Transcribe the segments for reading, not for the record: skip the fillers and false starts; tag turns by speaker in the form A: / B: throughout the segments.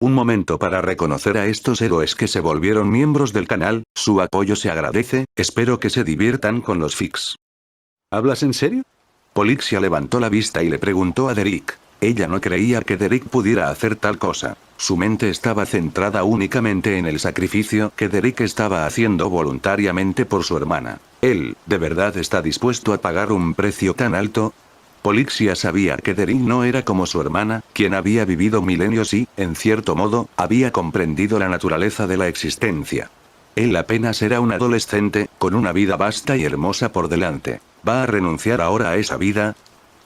A: Un momento para reconocer a estos héroes que se volvieron miembros del canal, su apoyo se agradece, espero que se diviertan con los fics. ¿Hablas en serio? Polixia levantó la vista y le preguntó a Derek. Ella no creía que Derek pudiera hacer tal cosa. Su mente estaba centrada únicamente en el sacrificio que Derek estaba haciendo voluntariamente por su hermana. ¿Él, de verdad está dispuesto a pagar un precio tan alto? Polixia sabía que Derek no era como su hermana, quien había vivido milenios y, en cierto modo, había comprendido la naturaleza de la existencia. Él apenas era un adolescente, con una vida vasta y hermosa por delante. ¿Va a renunciar ahora a esa vida?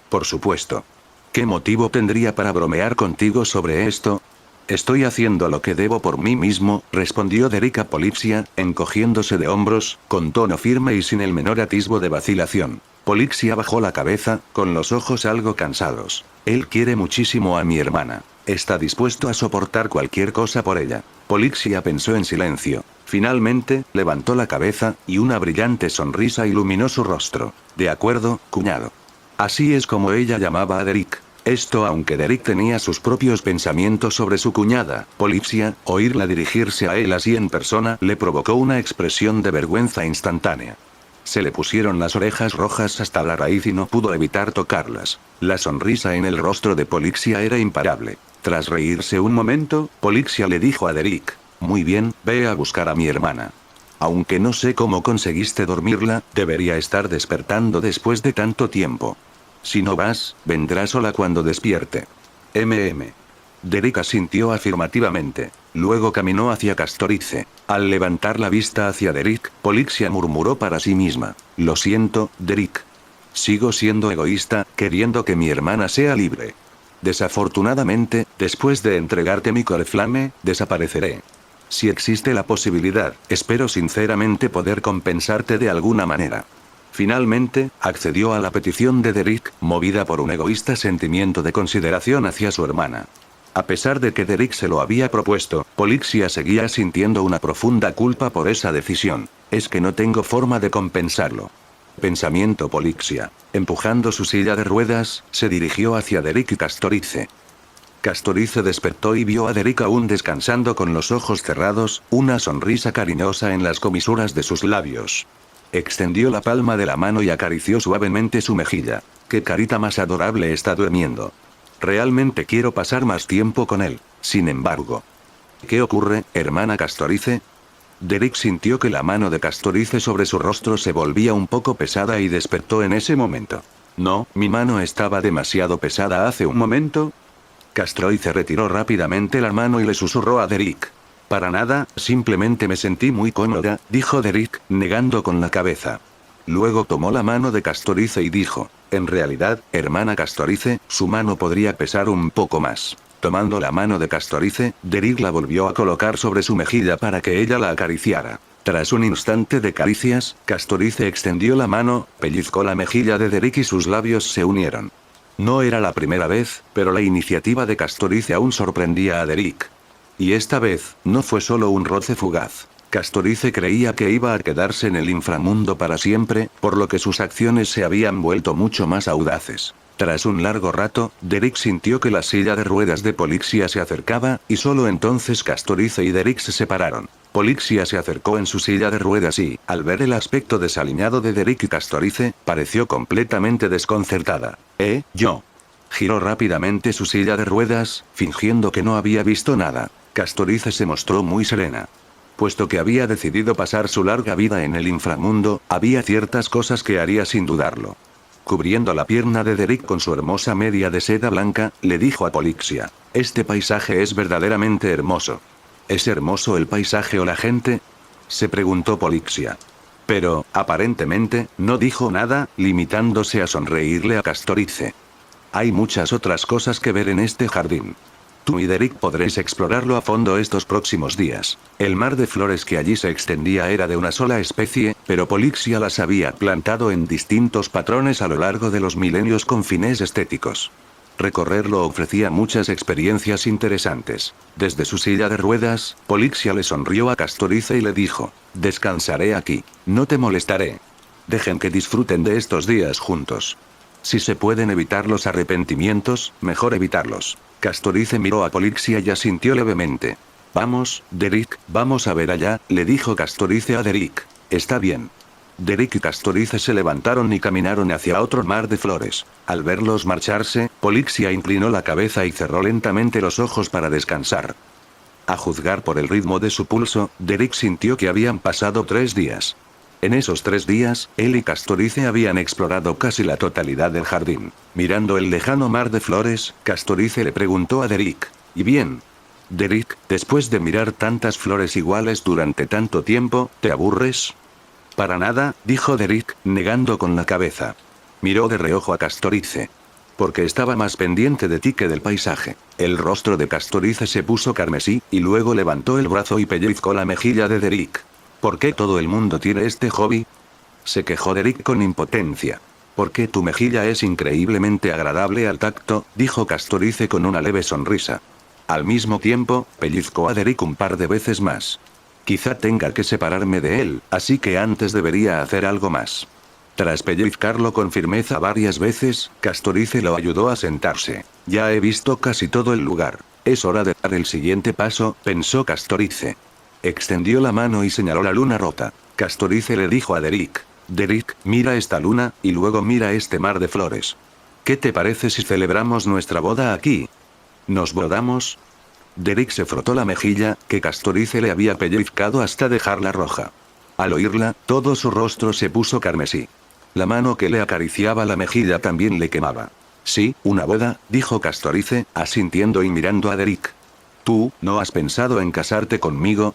A: Por supuesto. ¿Qué motivo tendría para bromear contigo sobre esto? Estoy haciendo lo que debo por mí mismo, respondió Derek a Polixia, encogiéndose de hombros, con tono firme y sin el menor atisbo de vacilación. Polixia bajó la cabeza, con los ojos algo cansados. Él quiere muchísimo a mi hermana. Está dispuesto a soportar cualquier cosa por ella. Polixia pensó en silencio. Finalmente, levantó la cabeza, y una brillante sonrisa iluminó su rostro. De acuerdo, cuñado. Así es como ella llamaba a Derek. Esto aunque Derek tenía sus propios pensamientos sobre su cuñada, Polixia, oírla dirigirse a él así en persona le provocó una expresión de vergüenza instantánea. Se le pusieron las orejas rojas hasta la raíz y no pudo evitar tocarlas. La sonrisa en el rostro de Polixia era imparable. Tras reírse un momento, Polixia le dijo a Derek: muy bien, ve a buscar a mi hermana. Aunque no sé cómo conseguiste dormirla, debería estar despertando después de tanto tiempo. Si no vas, vendrá sola cuando despierte. Derek asintió afirmativamente. Luego caminó hacia Castorice. Al levantar la vista hacia Derek, Polixia murmuró para sí misma: lo siento, Derek. Sigo siendo egoísta, queriendo que mi hermana sea libre. Desafortunadamente, después de entregarte mi Coreflame, desapareceré. Si existe la posibilidad, espero sinceramente poder compensarte de alguna manera. Finalmente, accedió a la petición de Derek, movida por un egoísta sentimiento de consideración hacia su hermana. A pesar de que Derek se lo había propuesto, Polixia seguía sintiendo una profunda culpa por esa decisión. Es que no tengo forma de compensarlo. Pensamiento Polixia. Empujando su silla de ruedas, se dirigió hacia Derek y Castorice. Castorice despertó y vio a Derek aún descansando con los ojos cerrados, una sonrisa cariñosa en las comisuras de sus labios. Extendió la palma de la mano y acarició suavemente su mejilla. ¡Qué carita más adorable está durmiendo! Realmente quiero pasar más tiempo con él. Sin embargo. ¿Qué ocurre, hermana Castorice? Derek sintió que la mano de Castorice sobre su rostro se volvía un poco pesada y despertó en ese momento. No, mi mano estaba demasiado pesada hace un momento. Castorice retiró rápidamente la mano y le susurró a Derek. Para nada, simplemente me sentí muy cómoda, dijo Derek, negando con la cabeza. Luego tomó la mano de Castorice y dijo: en realidad, hermana Castorice, su mano podría pesar un poco más. Tomando la mano de Castorice, Derek la volvió a colocar sobre su mejilla para que ella la acariciara. Tras un instante de caricias, Castorice extendió la mano, pellizcó la mejilla de Derek y sus labios se unieron. No era la primera vez, pero la iniciativa de Castorice aún sorprendía a Derek. Y esta vez, no fue solo un roce fugaz. Castorice creía que iba a quedarse en el inframundo para siempre, por lo que sus acciones se habían vuelto mucho más audaces. Tras un largo rato, Derek sintió que la silla de ruedas de Polixia se acercaba, y solo entonces Castorice y Derek se separaron. Polixia se acercó en su silla de ruedas y, al ver el aspecto desaliñado de Derek y Castorice, pareció completamente desconcertada. Yo. Giró rápidamente su silla de ruedas, fingiendo que no había visto nada. Castorice se mostró muy serena. Puesto que había decidido pasar su larga vida en el inframundo, había ciertas cosas que haría sin dudarlo. Cubriendo la pierna de Derek con su hermosa media de seda blanca, le dijo a Polixia: este paisaje es verdaderamente hermoso. ¿Es hermoso el paisaje o la gente? Se preguntó Polixia. Pero, aparentemente, no dijo nada, limitándose a sonreírle a Castorice. Hay muchas otras cosas que ver en este jardín. Tú y Derek podréis explorarlo a fondo estos próximos días. El mar de flores que allí se extendía era de una sola especie, pero Polixia las había plantado en distintos patrones a lo largo de los milenios con fines estéticos. Recorrerlo ofrecía muchas experiencias interesantes. Desde su silla de ruedas, Polixia le sonrió a Castorice y le dijo: descansaré aquí. No te molestaré. Dejen que disfruten de estos días juntos. Si se pueden evitar los arrepentimientos, mejor evitarlos. Castorice miró a Polixia y asintió levemente. Vamos, Derek, vamos a ver allá, le dijo Castorice a Derek. Está bien. Derek y Castorice se levantaron y caminaron hacia otro mar de flores. Al verlos marcharse, Polixia inclinó la cabeza y cerró lentamente los ojos para descansar. A juzgar por el ritmo de su pulso, Derek sintió que habían pasado 3 días. En esos 3 días, él y Castorice habían explorado casi la totalidad del jardín. Mirando el lejano mar de flores, Castorice le preguntó a Derek. ¿Y bien? Derek, después de mirar tantas flores iguales durante tanto tiempo, ¿te aburres? Para nada, dijo Derek, negando con la cabeza. Miró de reojo a Castorice. Porque estaba más pendiente de ti que del paisaje. El rostro de Castorice se puso carmesí, y luego levantó el brazo y pellizcó la mejilla de Derek. ¿Por qué todo el mundo tiene este hobby? Se quejó Derek con impotencia. Porque tu mejilla es increíblemente agradable al tacto, dijo Castorice con una leve sonrisa. Al mismo tiempo, pellizcó a Derek un par de veces más. Quizá tenga que separarme de él, así que antes debería hacer algo más. Tras pellizcarlo con firmeza varias veces, Castorice lo ayudó a sentarse. Ya he visto casi todo el lugar. Es hora de dar el siguiente paso, pensó Castorice. Extendió la mano y señaló la luna rota. Castorice le dijo a Derek. Derek, mira esta luna, y luego mira este mar de flores. ¿Qué te parece si celebramos nuestra boda aquí? ¿Nos bodamos? Derek se frotó la mejilla, que Castorice le había pellizcado hasta dejarla roja. Al oírla, todo su rostro se puso carmesí. La mano que le acariciaba la mejilla también le quemaba. Sí, una boda, dijo Castorice, asintiendo y mirando a Derek. ¿Tú, no has pensado en casarte conmigo?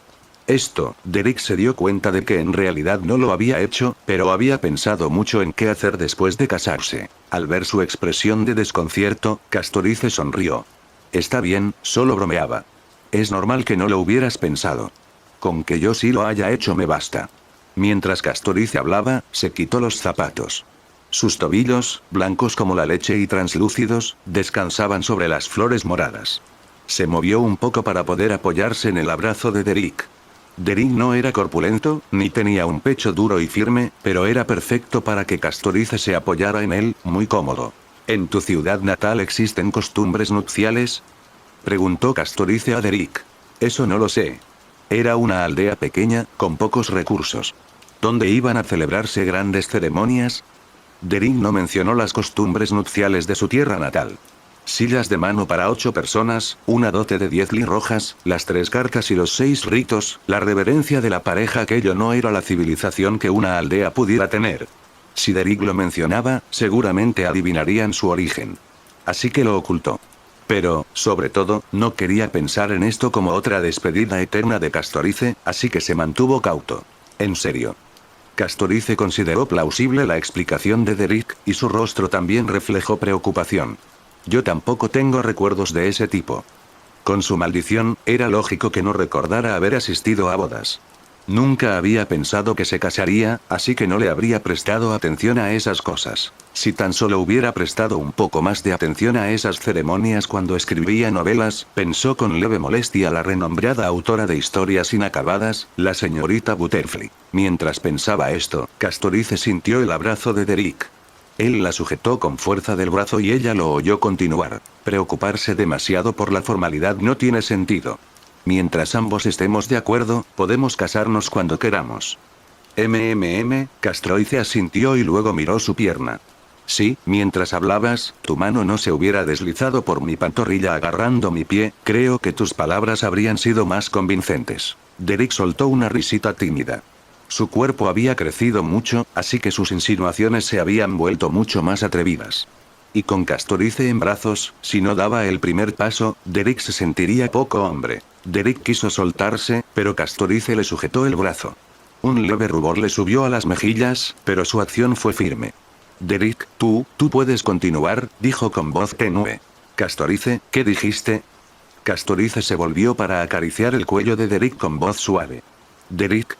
A: Derek se dio cuenta de que en realidad no lo había hecho, pero había pensado mucho en qué hacer después de casarse. Al ver su expresión de desconcierto, Castorice sonrió. Está bien, solo bromeaba. Es normal que no lo hubieras pensado. Con que yo sí lo haya hecho me basta. Mientras Castorice hablaba, se quitó los zapatos. Sus tobillos, blancos como la leche y translúcidos, descansaban sobre las flores moradas. Se movió un poco para poder apoyarse en el abrazo de Derek. Derek no era corpulento, ni tenía un pecho duro y firme, pero era perfecto para que Castorice se apoyara en él, muy cómodo. ¿En tu ciudad natal existen costumbres nupciales? Preguntó Castorice a Derek. Eso no lo sé. Era una aldea pequeña, con pocos recursos. ¿Dónde iban a celebrarse grandes ceremonias? Derek no mencionó las costumbres nupciales de su tierra natal. Sillas de mano para 8 personas, una dote de 10 rojas, las 3 cartas y los 6 ritos, la reverencia de la pareja. Aquello no era la civilización que una aldea pudiera tener. Si Derek lo mencionaba, seguramente adivinarían su origen. Así que lo ocultó. Pero, sobre todo, no quería pensar en esto como otra despedida eterna de Castorice, así que se mantuvo cauto. En serio. Castorice consideró plausible la explicación de Derek, y su rostro también reflejó preocupación. Yo tampoco tengo recuerdos de ese tipo. Con su maldición, era lógico que no recordara haber asistido a bodas. Nunca había pensado que se casaría, así que no le habría prestado atención a esas cosas. Si tan solo hubiera prestado un poco más de atención a esas ceremonias cuando escribía novelas, pensó con leve molestia la renombrada autora de historias inacabadas, la señorita Butterfly. Mientras pensaba esto, Castorice sintió el abrazo de Derek. Él la sujetó con fuerza del brazo y ella lo oyó continuar. Preocuparse demasiado por la formalidad no tiene sentido. Mientras ambos estemos de acuerdo, podemos casarnos cuando queramos. Castorice asintió y luego miró su pierna. Sí, mientras hablabas, tu mano no se hubiera deslizado por mi pantorrilla agarrando mi pie, creo que tus palabras habrían sido más convincentes. Derek soltó una risita tímida. Su cuerpo había crecido mucho, así que sus insinuaciones se habían vuelto mucho más atrevidas. Y con Castorice en brazos, si no daba el primer paso, Derek se sentiría poco hombre. Derek quiso soltarse, pero Castorice le sujetó el brazo. Un leve rubor le subió a las mejillas, pero su acción fue firme. Derek, tú puedes continuar, dijo con voz tenue. Castorice, ¿qué dijiste? Castorice se volvió para acariciar el cuello de Derek con voz suave. Derek,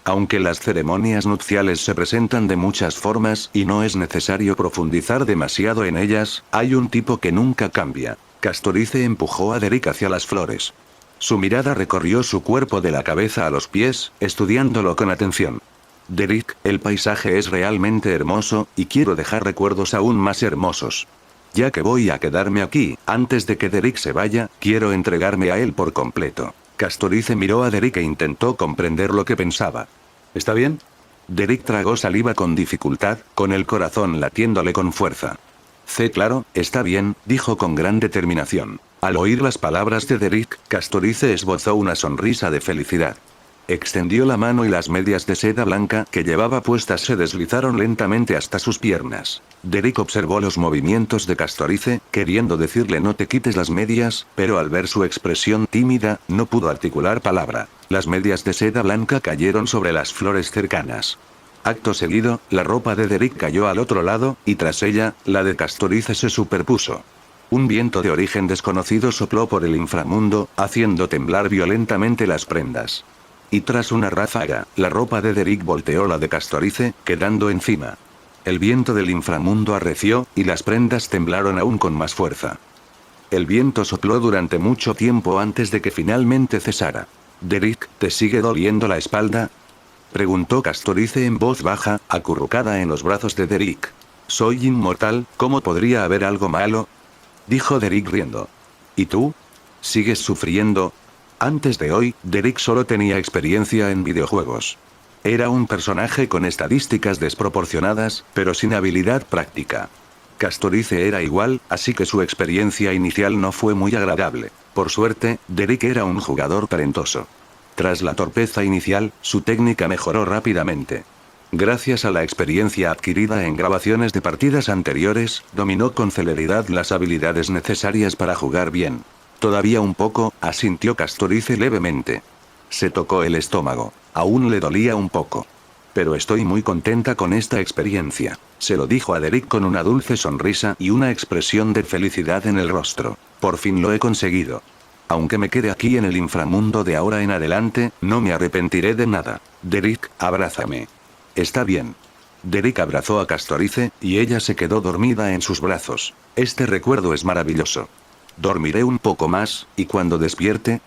A: aunque las ceremonias nupciales se presentan de muchas formas y no es necesario profundizar demasiado en ellas, hay un tipo que nunca cambia. Castorice empujó a Derek hacia las flores. Su mirada recorrió su cuerpo de la cabeza a los pies, estudiándolo con atención. Derek, el paisaje es realmente hermoso, y quiero dejar recuerdos aún más hermosos. Ya que voy a quedarme aquí, antes de que Derek se vaya, quiero entregarme a él por completo. Castorice miró a Derek e intentó comprender lo que pensaba. ¿Está bien? Derek tragó saliva con dificultad, con el corazón latiéndole con fuerza. Claro, está bien, dijo con gran determinación. Al oír las palabras de Derek, Castorice esbozó una sonrisa de felicidad. Extendió la mano y las medias de seda blanca que llevaba puestas se deslizaron lentamente hasta sus piernas. Derek observó los movimientos de Castorice, queriendo decirle no te quites las medias, pero al ver su expresión tímida, no pudo articular palabra. Las medias de seda blanca cayeron sobre las flores cercanas. Acto seguido, la ropa de Derek cayó al otro lado, y tras ella, la de Castorice se superpuso. Un viento de origen desconocido sopló por el inframundo, haciendo temblar violentamente las prendas. Y tras una ráfaga, la ropa de Derek volteó la de Castorice, quedando encima. El viento del inframundo arreció, y las prendas temblaron aún con más fuerza. El viento sopló durante mucho tiempo antes de que finalmente cesara. «Derek, ¿te sigue doliendo la espalda?», preguntó Castorice en voz baja, acurrucada en los brazos de Derek. «Soy inmortal, ¿cómo podría haber algo malo?», dijo Derek riendo. «¿Y tú? ¿Sigues sufriendo?». Antes de hoy, Derek solo tenía experiencia en videojuegos. Era un personaje con estadísticas desproporcionadas, pero sin habilidad práctica. Castorice era igual, así que su experiencia inicial no fue muy agradable. Por suerte, Derek era un jugador talentoso. Tras la torpeza inicial, su técnica mejoró rápidamente. Gracias a la experiencia adquirida en grabaciones de partidas anteriores, dominó con celeridad las habilidades necesarias para jugar bien. «Todavía un poco», asintió Castorice levemente. Se tocó el estómago. Aún le dolía un poco. «Pero estoy muy contenta con esta experiencia», se lo dijo a Derek con una dulce sonrisa y una expresión de felicidad en el rostro. «Por fin lo he conseguido. Aunque me quede aquí en el inframundo de ahora en adelante, no me arrepentiré de nada. Derek, abrázame». «Está bien». Derek abrazó a Castorice, y ella se quedó dormida en sus brazos. «Este recuerdo es maravilloso. Dormiré un poco más, y cuando despierte,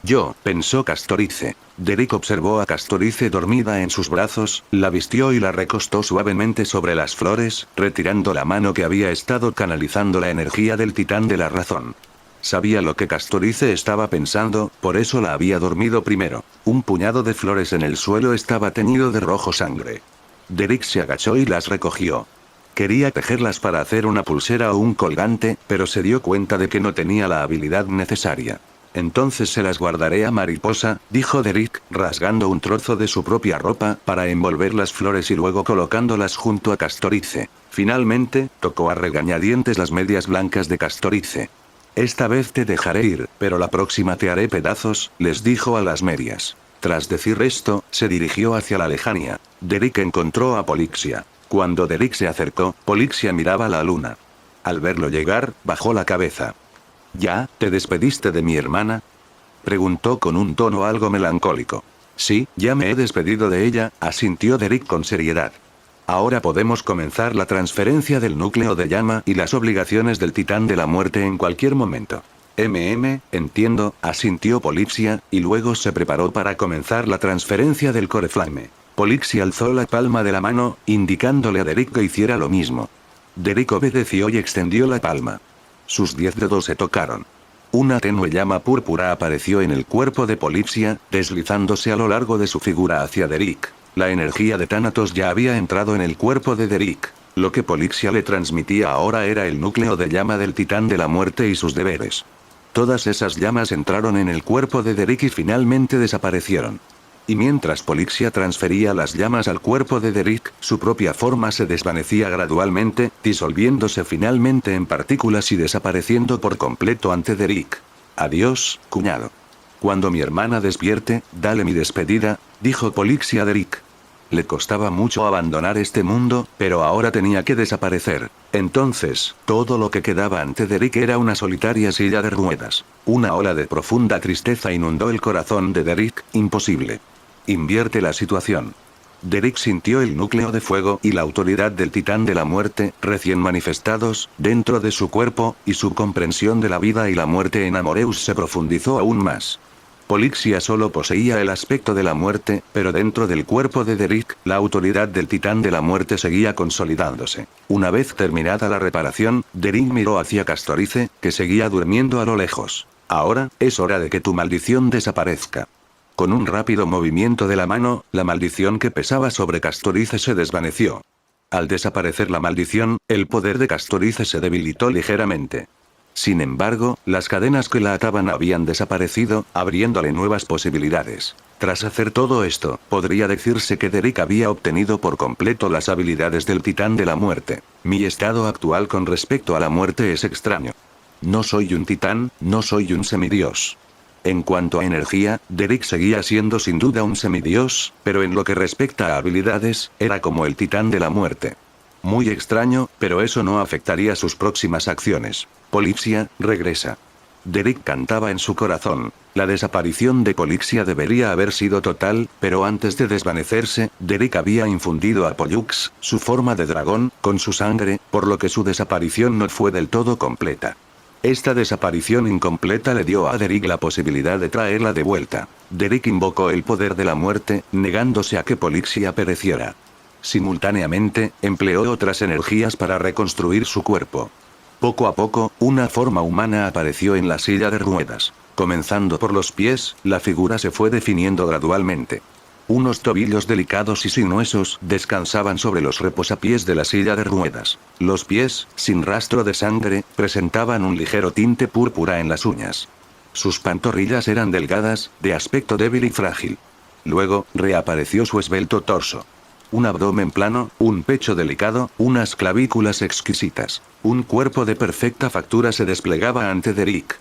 A: pensó Castorice. Derek observó a Castorice dormida en sus brazos, la vistió y la recostó suavemente sobre las flores, retirando la mano que había estado canalizando la energía del titán de la razón. Sabía lo que Castorice estaba pensando, por eso la había dormido primero. Un puñado de flores en el suelo estaba teñido de rojo sangre. Derek se agachó y las recogió. Quería tejerlas para hacer una pulsera o un colgante, pero se dio cuenta de que no tenía la habilidad necesaria. «Entonces se las guardaré a Mariposa», dijo Derek, rasgando un trozo de su propia ropa para envolver las flores y luego colocándolas junto a Castorice. Finalmente, tocó a regañadientes las medias blancas de Castorice. «Esta vez te dejaré ir, pero la próxima te haré pedazos», les dijo a las medias. Tras decir esto, se dirigió hacia la lejanía. Derek encontró a Polixia. Cuando Derek se acercó, Polixia miraba la luna. Al verlo llegar, bajó la cabeza. «¿Ya, te despediste de mi hermana?», preguntó con un tono algo melancólico. «Sí, ya me he despedido de ella», asintió Derek con seriedad. «Ahora podemos comenzar la transferencia del núcleo de llama y las obligaciones del titán de la muerte en cualquier momento». Entiendo», asintió Polixia, y luego se preparó para comenzar la transferencia del Core Flame. Polixia alzó la palma de la mano, indicándole a Derek que hiciera lo mismo. Derek obedeció y extendió la palma. Sus 10 dedos se tocaron. Una tenue llama púrpura apareció en el cuerpo de Polixia, deslizándose a lo largo de su figura hacia Derek. La energía de Thanatos ya había entrado en el cuerpo de Derek. Lo que Polixia le transmitía ahora era el núcleo de llama del titán de la muerte y sus deberes. Todas esas llamas entraron en el cuerpo de Derek y finalmente desaparecieron. Y mientras Polixia transfería las llamas al cuerpo de Derek, su propia forma se desvanecía gradualmente, disolviéndose finalmente en partículas y desapareciendo por completo ante Derek. «Adiós, cuñado. Cuando mi hermana despierte, dale mi despedida», dijo Polixia a Derek. Le costaba mucho abandonar este mundo, pero ahora tenía que desaparecer. Entonces, todo lo que quedaba ante Derek era una solitaria silla de ruedas. Una ola de profunda tristeza inundó el corazón de Derek. «Imposible. Invierte la situación». Derek sintió el núcleo de fuego y la autoridad del titán de la muerte, recién manifestados, dentro de su cuerpo, y su comprensión de la vida y la muerte en Amoreus se profundizó aún más. Polixia solo poseía el aspecto de la muerte, pero dentro del cuerpo de Derek, la autoridad del titán de la muerte seguía consolidándose. Una vez terminada la reparación, Derek miró hacia Castorice, que seguía durmiendo a lo lejos. Ahora, es hora de que tu maldición desaparezca. Con un rápido movimiento de la mano, la maldición que pesaba sobre Castorice se desvaneció. Al desaparecer la maldición, el poder de Castorice se debilitó ligeramente. Sin embargo, las cadenas que la ataban habían desaparecido, abriéndole nuevas posibilidades. Tras hacer todo esto, podría decirse que Derek había obtenido por completo las habilidades del titán de la muerte. Mi estado actual con respecto a la muerte es extraño. No soy un titán, no soy un semidios. En cuanto a energía, Derek seguía siendo sin duda un semidios, pero en lo que respecta a habilidades, era como el titán de la muerte. Muy extraño, pero eso no afectaría sus próximas acciones. Polixia, regresa. Derek cantaba en su corazón. La desaparición de Polixia debería haber sido total, pero antes de desvanecerse, Derek había infundido a Pollux, su forma de dragón, con su sangre, por lo que su desaparición no fue del todo completa. Esta desaparición incompleta le dio a Derek la posibilidad de traerla de vuelta. Derek invocó el poder de la muerte, negándose a que Polixia pereciera. Simultáneamente, empleó otras energías para reconstruir su cuerpo. Poco a poco, una forma humana apareció en la silla de ruedas. Comenzando por los pies, la figura se fue definiendo gradualmente. Unos tobillos delicados y sinuosos descansaban sobre los reposapiés de la silla de ruedas. Los pies, sin rastro de sangre, presentaban un ligero tinte púrpura en las uñas. Sus pantorrillas eran delgadas, de aspecto débil y frágil. Luego, reapareció su esbelto torso. Un abdomen plano, un pecho delicado, unas clavículas exquisitas. Un cuerpo de perfecta factura se desplegaba ante Derek.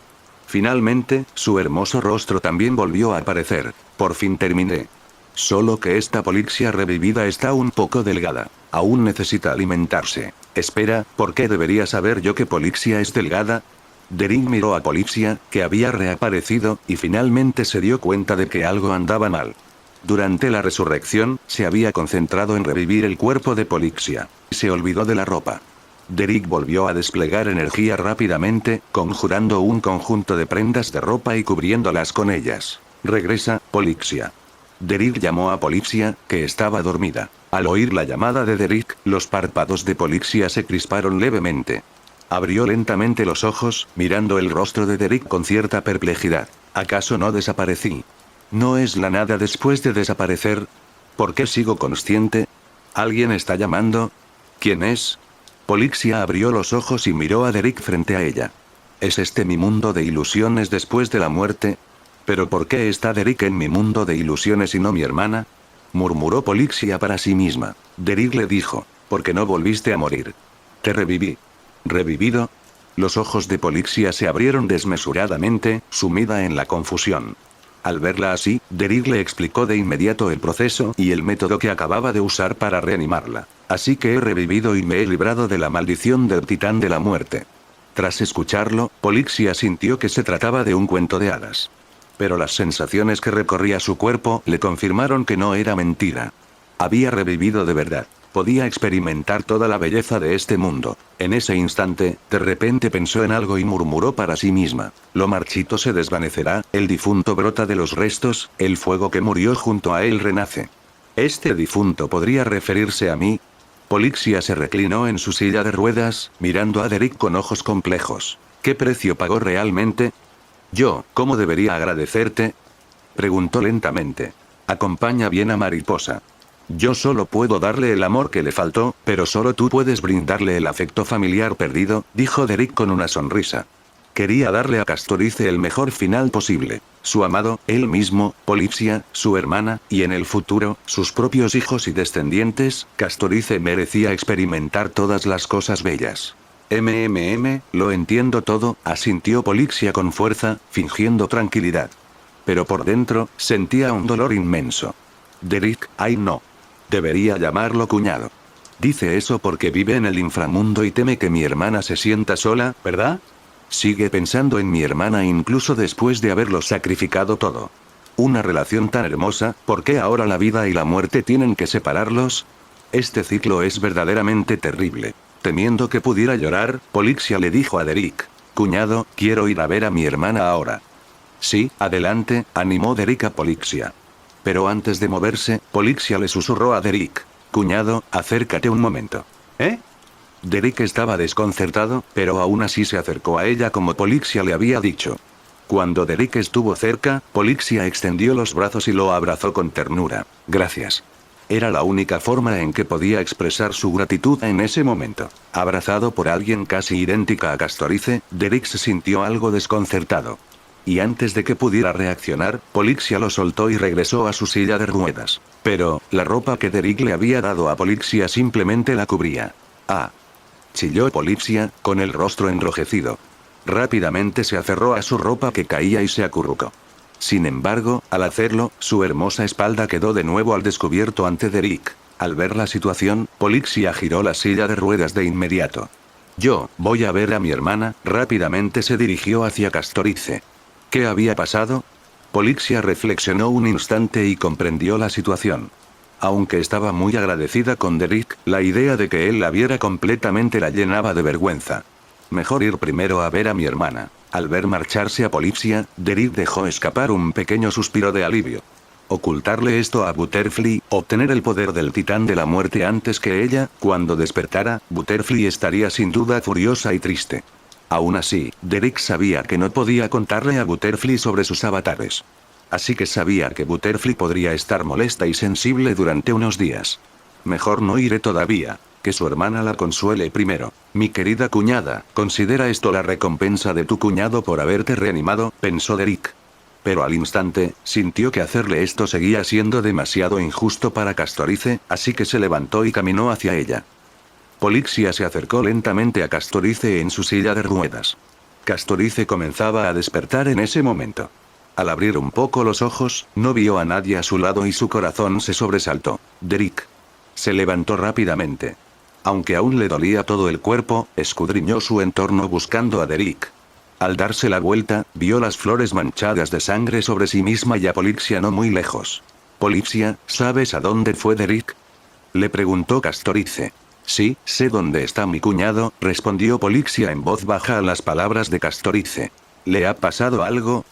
A: Finalmente, su hermoso rostro también volvió a aparecer. Por fin terminé. Solo que esta Polixia revivida está un poco delgada. Aún necesita alimentarse. Espera, ¿por qué debería saber yo que Polixia es delgada? Derek miró a Polixia, que había reaparecido, y finalmente se dio cuenta de que algo andaba mal. Durante la resurrección, se había concentrado en revivir el cuerpo de Polixia. Se olvidó de la ropa. Derek volvió a desplegar energía rápidamente, conjurando un conjunto de prendas de ropa y cubriéndolas con ellas. Regresa, Polixia. Derek llamó a Polixia, que estaba dormida. Al oír la llamada de Derek, los párpados de Polixia se crisparon levemente. Abrió lentamente los ojos, mirando el rostro de Derek con cierta perplejidad. ¿Acaso no desaparecí? ¿No es la nada después de desaparecer? ¿Por qué sigo consciente? ¿Alguien está llamando? ¿Quién es? Polixia abrió los ojos y miró a Derek frente a ella. ¿Es este mi mundo de ilusiones después de la muerte? ¿Pero por qué está Derek en mi mundo de ilusiones y no mi hermana? Murmuró Polixia para sí misma. Derek le dijo, ¿por qué no volviste a morir? Te reviví. ¿Revivido? Los ojos de Polixia se abrieron desmesuradamente, sumida en la confusión. Al verla así, Derek le explicó de inmediato el proceso y el método que acababa de usar para reanimarla. Así que he revivido y me he librado de la maldición del titán de la muerte. Tras escucharlo, Polixia sintió que se trataba de un cuento de hadas. Pero las sensaciones que recorría su cuerpo le confirmaron que no era mentira. Había revivido de verdad. Podía experimentar toda la belleza de este mundo. En ese instante, de repente pensó en algo y murmuró para sí misma. Lo marchito se desvanecerá, el difunto brota de los restos, el fuego que murió junto a él renace. ¿Este difunto podría referirse a mí? Polixia se reclinó en su silla de ruedas, mirando a Derek con ojos complejos. ¿Qué precio pagó realmente? Yo, ¿cómo debería agradecerte? Preguntó lentamente. Acompaña bien a Mariposa. Yo solo puedo darle el amor que le faltó, pero solo tú puedes brindarle el afecto familiar perdido, dijo Derek con una sonrisa. Quería darle a Castorice el mejor final posible. Su amado, él mismo, Polixia, su hermana, y en el futuro, sus propios hijos y descendientes. Castorice merecía experimentar todas las cosas bellas. Lo entiendo todo, asintió Polixia con fuerza, fingiendo tranquilidad. Pero por dentro, sentía un dolor inmenso. Derek, ay no. Debería llamarlo cuñado. Dice eso porque vive en el inframundo y teme que mi hermana se sienta sola, ¿verdad? Sigue pensando en mi hermana incluso después de haberlo sacrificado todo. Una relación tan hermosa, ¿por qué ahora la vida y la muerte tienen que separarlos? Este ciclo es verdaderamente terrible. Temiendo que pudiera llorar, Polixia le dijo a Derek, cuñado, quiero ir a ver a mi hermana ahora. Sí, adelante, animó Derek a Polixia. Pero antes de moverse, Polixia le susurró a Derek. Cuñado, acércate un momento. ¿Eh? Derek estaba desconcertado, pero aún así se acercó a ella como Polixia le había dicho. Cuando Derek estuvo cerca, Polixia extendió los brazos y lo abrazó con ternura. Gracias. Era la única forma en que podía expresar su gratitud en ese momento. Abrazado por alguien casi idéntica a Castorice, Derek se sintió algo desconcertado. Y antes de que pudiera reaccionar, Polixia lo soltó y regresó a su silla de ruedas. Pero, la ropa que Derek le había dado a Polixia simplemente la cubría. Ah. Chilló Polixia, con el rostro enrojecido. Rápidamente se aferró a su ropa que caía y se acurrucó. Sin embargo, al hacerlo, su hermosa espalda quedó de nuevo al descubierto ante Derek. Al ver la situación, Polixia giró la silla de ruedas de inmediato. Yo, voy a ver a mi hermana, rápidamente se dirigió hacia Castorice. ¿Qué había pasado? Polixia reflexionó un instante y comprendió la situación. Aunque estaba muy agradecida con Derek, la idea de que él la viera completamente la llenaba de vergüenza. Mejor ir primero a ver a mi hermana. Al ver marcharse a Polixia, Derek dejó escapar un pequeño suspiro de alivio. Ocultarle esto a Butterfly, obtener el poder del titán de la muerte antes que ella, cuando despertara, Butterfly estaría sin duda furiosa y triste. Aún así, Derek sabía que no podía contarle a Butterfly sobre sus avatares. Así que sabía que Butterfly podría estar molesta y sensible durante unos días. Mejor no iré todavía. Que su hermana la consuele primero. Mi querida cuñada, considera esto la recompensa de tu cuñado por haberte reanimado, pensó Derek. Pero al instante, sintió que hacerle esto seguía siendo demasiado injusto para Castorice, así que se levantó y caminó hacia ella. Polixia se acercó lentamente a Castorice en su silla de ruedas. Castorice comenzaba a despertar en ese momento. Al abrir un poco los ojos, no vio a nadie a su lado y su corazón se sobresaltó. Derek. Se levantó rápidamente. Aunque aún le dolía todo el cuerpo, escudriñó su entorno buscando a Derek. Al darse la vuelta, vio las flores manchadas de sangre sobre sí misma y a Polixia no muy lejos. Polixia, ¿sabes a dónde fue Derek? Le preguntó Castorice. Sí, sé dónde está mi cuñado, respondió Polixia en voz baja a las palabras de Castorice. ¿Le ha pasado algo?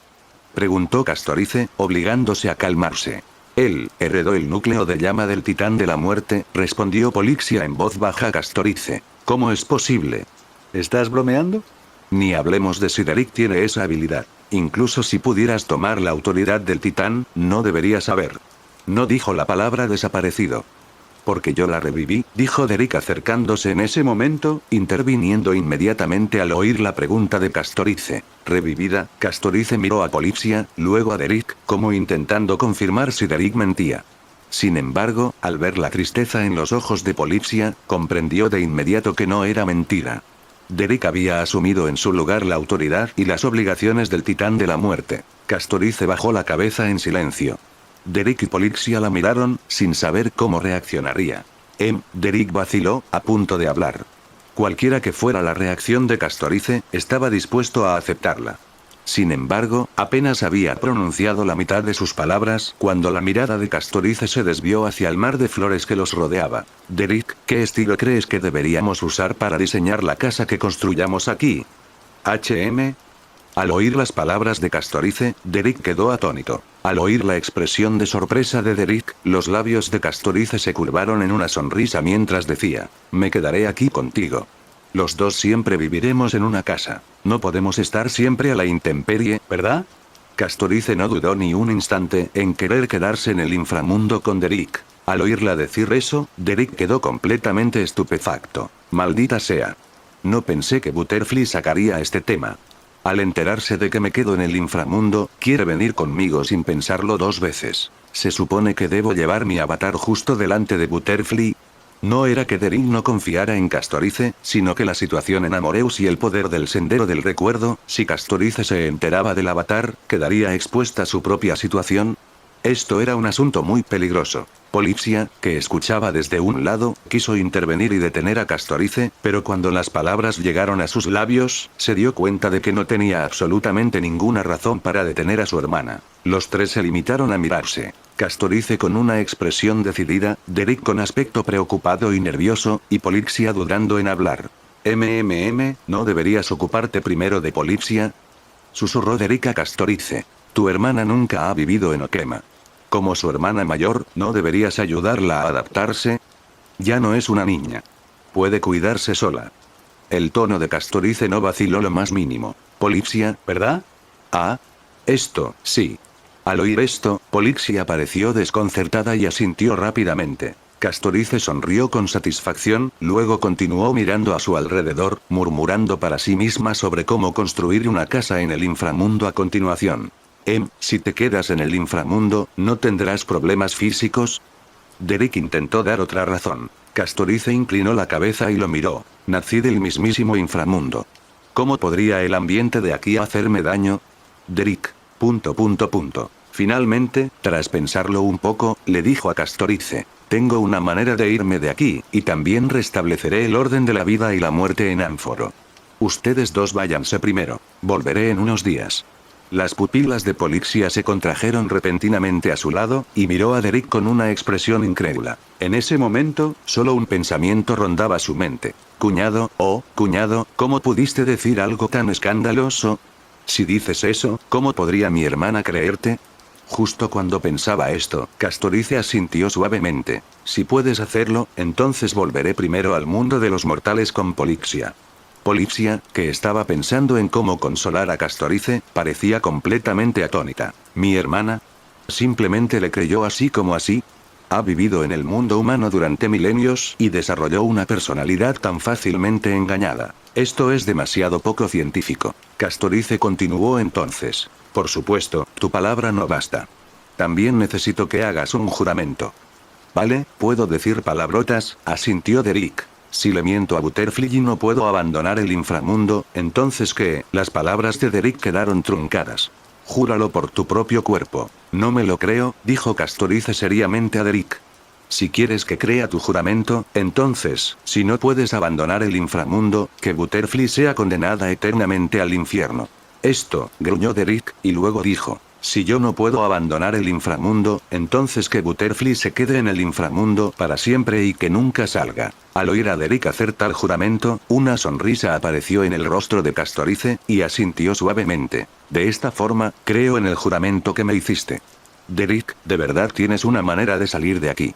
A: Preguntó Castorice, obligándose a calmarse. Él heredó el núcleo de llama del titán de la muerte, respondió Polixia en voz baja a Castorice. ¿Cómo es posible? ¿Estás bromeando? Ni hablemos de si Derek tiene esa habilidad. Incluso si pudieras tomar la autoridad del titán, no deberías saber. No dijo la palabra desaparecido. Porque yo la reviví, dijo Derek acercándose en ese momento, interviniendo inmediatamente al oír la pregunta de Castorice. ¿Revivida? Castorice miró a Polixia, luego a Derek, como intentando confirmar si Derek mentía. Sin embargo, al ver la tristeza en los ojos de Polixia, comprendió de inmediato que no era mentira. Derek había asumido en su lugar la autoridad y las obligaciones del titán de la muerte. Castorice bajó la cabeza en silencio. Derek y Polixia la miraron, sin saber cómo reaccionaría. Derek vaciló, a punto de hablar. Cualquiera que fuera la reacción de Castorice, estaba dispuesto a aceptarla. Sin embargo, apenas había pronunciado la mitad de sus palabras, cuando la mirada de Castorice se desvió hacia el mar de flores que los rodeaba. Derek, ¿qué estilo crees que deberíamos usar para diseñar la casa que construyamos aquí? HM. Al oír las palabras de Castorice, Derek quedó atónito. Al oír la expresión de sorpresa de Derek, los labios de Castorice se curvaron en una sonrisa mientras decía, me quedaré aquí contigo. Los dos siempre viviremos en una casa. No podemos estar siempre a la intemperie, ¿verdad? Castorice no dudó ni un instante en querer quedarse en el inframundo con Derek. Al oírla decir eso, Derek quedó completamente estupefacto. Maldita sea. No pensé que Butterfly sacaría este tema. Al enterarse de que me quedo en el inframundo, quiere venir conmigo sin pensarlo dos veces. ¿Se supone que debo llevar mi avatar justo delante de Butterfly? No era que Derek no confiara en Castorice, sino que la situación en Amoreus y el poder del sendero del recuerdo, si Castorice se enteraba del avatar, quedaría expuesta a su propia situación. Esto era un asunto muy peligroso. Polixia, que escuchaba desde un lado, quiso intervenir y detener a Castorice, pero cuando las palabras llegaron a sus labios, se dio cuenta de que no tenía absolutamente ninguna razón para detener a su hermana. Los tres se limitaron a mirarse. Castorice con una expresión decidida, Derek con aspecto preocupado y nervioso, y Polixia dudando en hablar. ¿No deberías ocuparte primero de Polixia? Susurró Derek a Castorice. Tu hermana nunca ha vivido en Okema. Como su hermana mayor, ¿no deberías ayudarla a adaptarse? Ya no es una niña. Puede cuidarse sola. El tono de Castorice no vaciló lo más mínimo. Polixia, ¿verdad? Ah. Esto, sí. Al oír esto, Polixia pareció desconcertada y asintió rápidamente. Castorice sonrió con satisfacción, luego continuó mirando a su alrededor, murmurando para sí misma sobre cómo construir una casa en el inframundo a continuación. Si te quedas en el inframundo, ¿no tendrás problemas físicos? Derek intentó dar otra razón. Castorice inclinó la cabeza y lo miró. Nací del mismísimo inframundo. ¿Cómo podría el ambiente de aquí hacerme daño? Derek. Finalmente, tras pensarlo un poco, le dijo a Castorice. Tengo una manera de irme de aquí, y también restableceré el orden de la vida y la muerte en Ánforo. Ustedes dos váyanse primero. Volveré en unos días. Las pupilas de Polixia se contrajeron repentinamente a su lado, y miró a Derek con una expresión incrédula. En ese momento, solo un pensamiento rondaba su mente. Cuñado, oh, cuñado, ¿cómo pudiste decir algo tan escandaloso? Si dices eso, ¿cómo podría mi hermana creerte? Justo cuando pensaba esto, Castorice asintió suavemente. Si puedes hacerlo, entonces volveré primero al mundo de los mortales con Polixia. Polixia, que estaba pensando en cómo consolar a Castorice, parecía completamente atónita. ¿Mi hermana? ¿Simplemente le creyó así como así? Ha vivido en el mundo humano durante milenios, y desarrolló una personalidad tan fácilmente engañada. Esto es demasiado poco científico. Castorice continuó entonces. Por supuesto, tu palabra no basta. También necesito que hagas un juramento. Vale, puedo decir palabrotas, asintió Derek. Si le miento a Butterfly y no puedo abandonar el inframundo, entonces ¿qué? Las palabras de Derek quedaron truncadas. Júralo por tu propio cuerpo. No me lo creo, dijo Castorice seriamente a Derek. Si quieres que crea tu juramento, entonces, si no puedes abandonar el inframundo, que Butterfly sea condenada eternamente al infierno. Esto, gruñó Derek, y luego dijo. Si yo no puedo abandonar el inframundo, entonces que Butterfly se quede en el inframundo para siempre y que nunca salga. Al oír a Derek hacer tal juramento, una sonrisa apareció en el rostro de Castorice, y asintió suavemente. De esta forma, creo en el juramento que me hiciste. Derek, ¿de verdad tienes una manera de salir de aquí?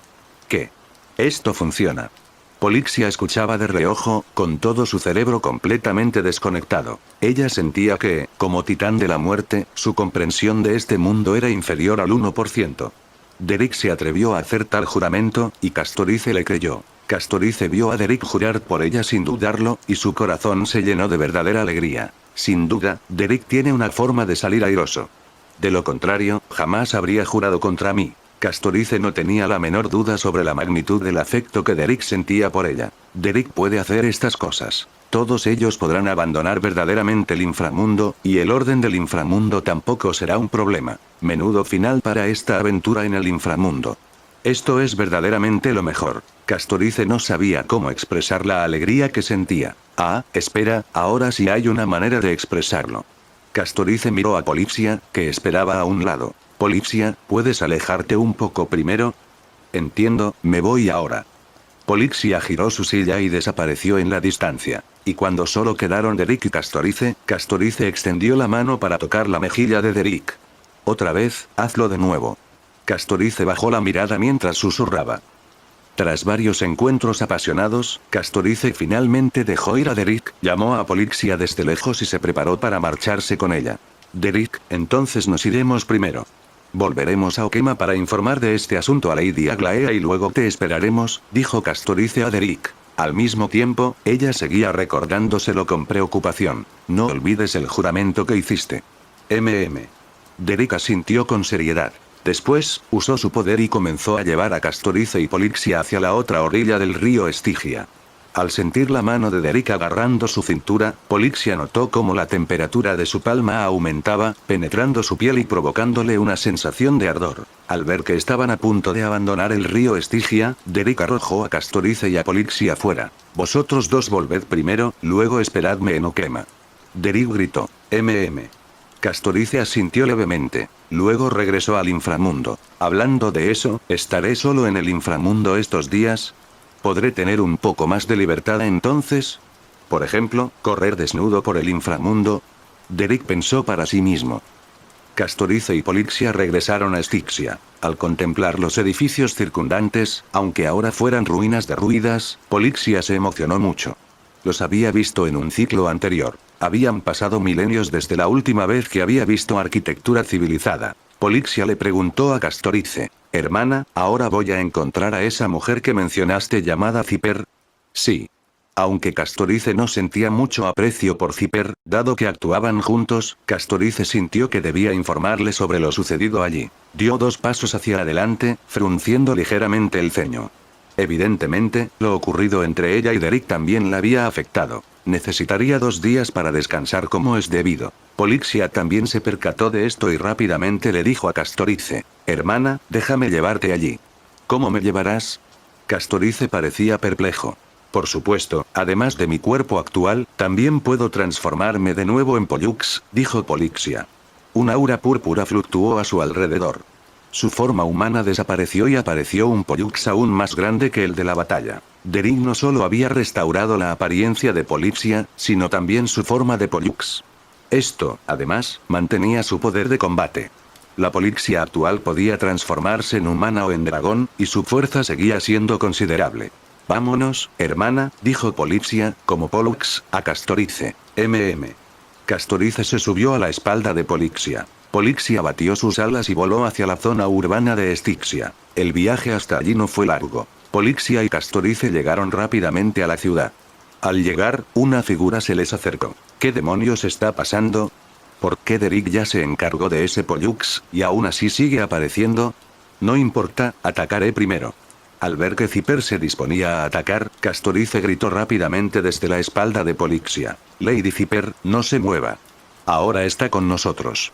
A: ¿Qué? Esto funciona. Polixia escuchaba de reojo, con todo su cerebro completamente desconectado. Ella sentía que, como titán de la muerte, su comprensión de este mundo era inferior al 1%. Derek se atrevió a hacer tal juramento, y Castorice le creyó. Castorice vio a Derek jurar por ella sin dudarlo, y su corazón se llenó de verdadera alegría. Sin duda, Derek tiene una forma de salir airoso. De lo contrario, jamás habría jurado contra mí. Castorice no tenía la menor duda sobre la magnitud del afecto que Derek sentía por ella. Derek puede hacer estas cosas. Todos ellos podrán abandonar verdaderamente el inframundo, y el orden del inframundo tampoco será un problema. Menudo final para esta aventura en el inframundo. Esto es verdaderamente lo mejor. Castorice no sabía cómo expresar la alegría que sentía. Ah, espera, ahora sí hay una manera de expresarlo. Castorice miró a Polixia, que esperaba a un lado. Polixia, ¿puedes alejarte un poco primero? Entiendo, me voy ahora. Polixia giró su silla y desapareció en la distancia. Y cuando solo quedaron Derek y Castorice, Castorice extendió la mano para tocar la mejilla de Derek. Otra vez, hazlo de nuevo. Castorice bajó la mirada mientras susurraba. Tras varios encuentros apasionados, Castorice finalmente dejó ir a Derek, llamó a Polixia desde lejos y se preparó para marcharse con ella. Derek, entonces nos iremos primero. Volveremos a Okema para informar de este asunto a Lady Aglaea y luego te esperaremos, dijo Castorice a Derek. Al mismo tiempo, ella seguía recordándoselo con preocupación. No olvides el juramento que hiciste. Derek asintió con seriedad. Después, usó su poder y comenzó a llevar a Castorice y Polixia hacia la otra orilla del río Estigia. Al sentir la mano de Derek agarrando su cintura, Polixia notó cómo la temperatura de su palma aumentaba, penetrando su piel y provocándole una sensación de ardor. Al ver que estaban a punto de abandonar el río Estigia, Derek arrojó a Castorice y a Polixia fuera. Vosotros dos volved primero, luego esperadme en Okema. Derek gritó. Castorice asintió levemente. Luego regresó al inframundo. Hablando de eso, ¿estaré solo en el inframundo estos días? ¿Podré tener un poco más de libertad entonces? Por ejemplo, correr desnudo por el inframundo. Derek pensó para sí mismo. Castorice y Polixia regresaron a Styxia. Al contemplar los edificios circundantes, aunque ahora fueran ruinas derruidas, Polixia se emocionó mucho. Los había visto en un ciclo anterior. Habían pasado milenios desde la última vez que había visto arquitectura civilizada. Polixia le preguntó a Castorice: «Hermana, ¿ahora voy a encontrar a esa mujer que mencionaste llamada Ciper?» «Sí». Aunque Castorice no sentía mucho aprecio por Ciper, dado que actuaban juntos, Castorice sintió que debía informarle sobre lo sucedido allí. Dio 2 pasos hacia adelante, frunciendo ligeramente el ceño. Evidentemente, lo ocurrido entre ella y Derrick también la había afectado. Necesitaría 2 días para descansar como es debido. Polixia también se percató de esto y rápidamente le dijo a Castorice: «Hermana, déjame llevarte allí». «¿Cómo me llevarás?» Castorice parecía perplejo. «Por supuesto, además de mi cuerpo actual, también puedo transformarme de nuevo en Pollux», dijo Polixia. Un aura púrpura fluctuó a su alrededor. Su forma humana desapareció y apareció un Pollux aún más grande que el de la batalla. Derrick no solo había restaurado la apariencia de Polixia, sino también su forma de Pollux. Esto, además, mantenía su poder de combate. La Polixia actual podía transformarse en humana o en dragón, y su fuerza seguía siendo considerable. «Vámonos, hermana», dijo Polixia, como Pollux, a Castorice. Castorice se subió a la espalda de Polixia. Polixia batió sus alas y voló hacia la zona urbana de Styxia. El viaje hasta allí no fue largo. Polixia y Castorice llegaron rápidamente a la ciudad. Al llegar, una figura se les acercó. «¿Qué demonios está pasando? ¿Por qué Derrick ya se encargó de ese Pollux, y aún así sigue apareciendo?» «No importa, atacaré primero». Al ver que Ciper se disponía a atacar, Castorice gritó rápidamente desde la espalda de Polixia: «Lady Ciper, no se mueva. Ahora está con nosotros».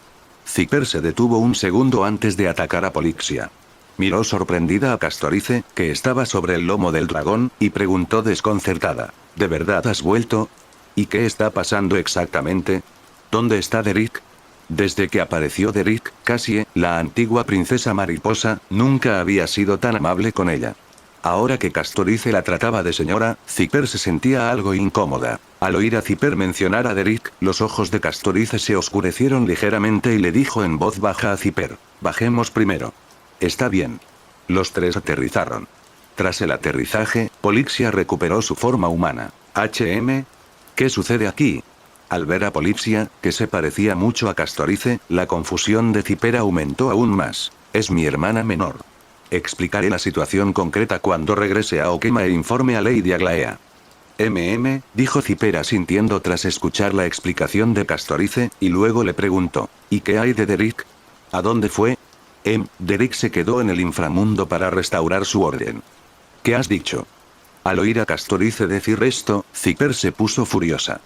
A: Ciper se detuvo un segundo antes de atacar a Polixia. Miró sorprendida a Castorice, que estaba sobre el lomo del dragón, y preguntó desconcertada: «¿De verdad has vuelto? ¿Y qué está pasando exactamente? ¿Dónde está Derrick?» Desde que apareció Derrick, Cassie, la antigua princesa mariposa, nunca había sido tan amable con ella. Ahora que Castorice la trataba de señora, Ciper se sentía algo incómoda. Al oír a Ciper mencionar a Derrick, los ojos de Castorice se oscurecieron ligeramente y le dijo en voz baja a Ciper: «Bajemos primero». «Está bien». Los 3 aterrizaron. Tras el aterrizaje, Polixia recuperó su forma humana. ¿Qué sucede aquí? Al ver a Polixia, que se parecía mucho a Castorice, la confusión de Ciper aumentó aún más. «Es mi hermana menor. Explicaré la situación concreta cuando regrese a Okema e informe a Lady Aglaea». Dijo Ciper asintiendo tras escuchar la explicación de Castorice, y luego le preguntó: «¿Y qué hay de Derrick? ¿A dónde fue?» Derrick se quedó en el inframundo para restaurar su orden». «¿Qué has dicho?» Al oír a Castorice decir esto, Ciper se puso furiosa.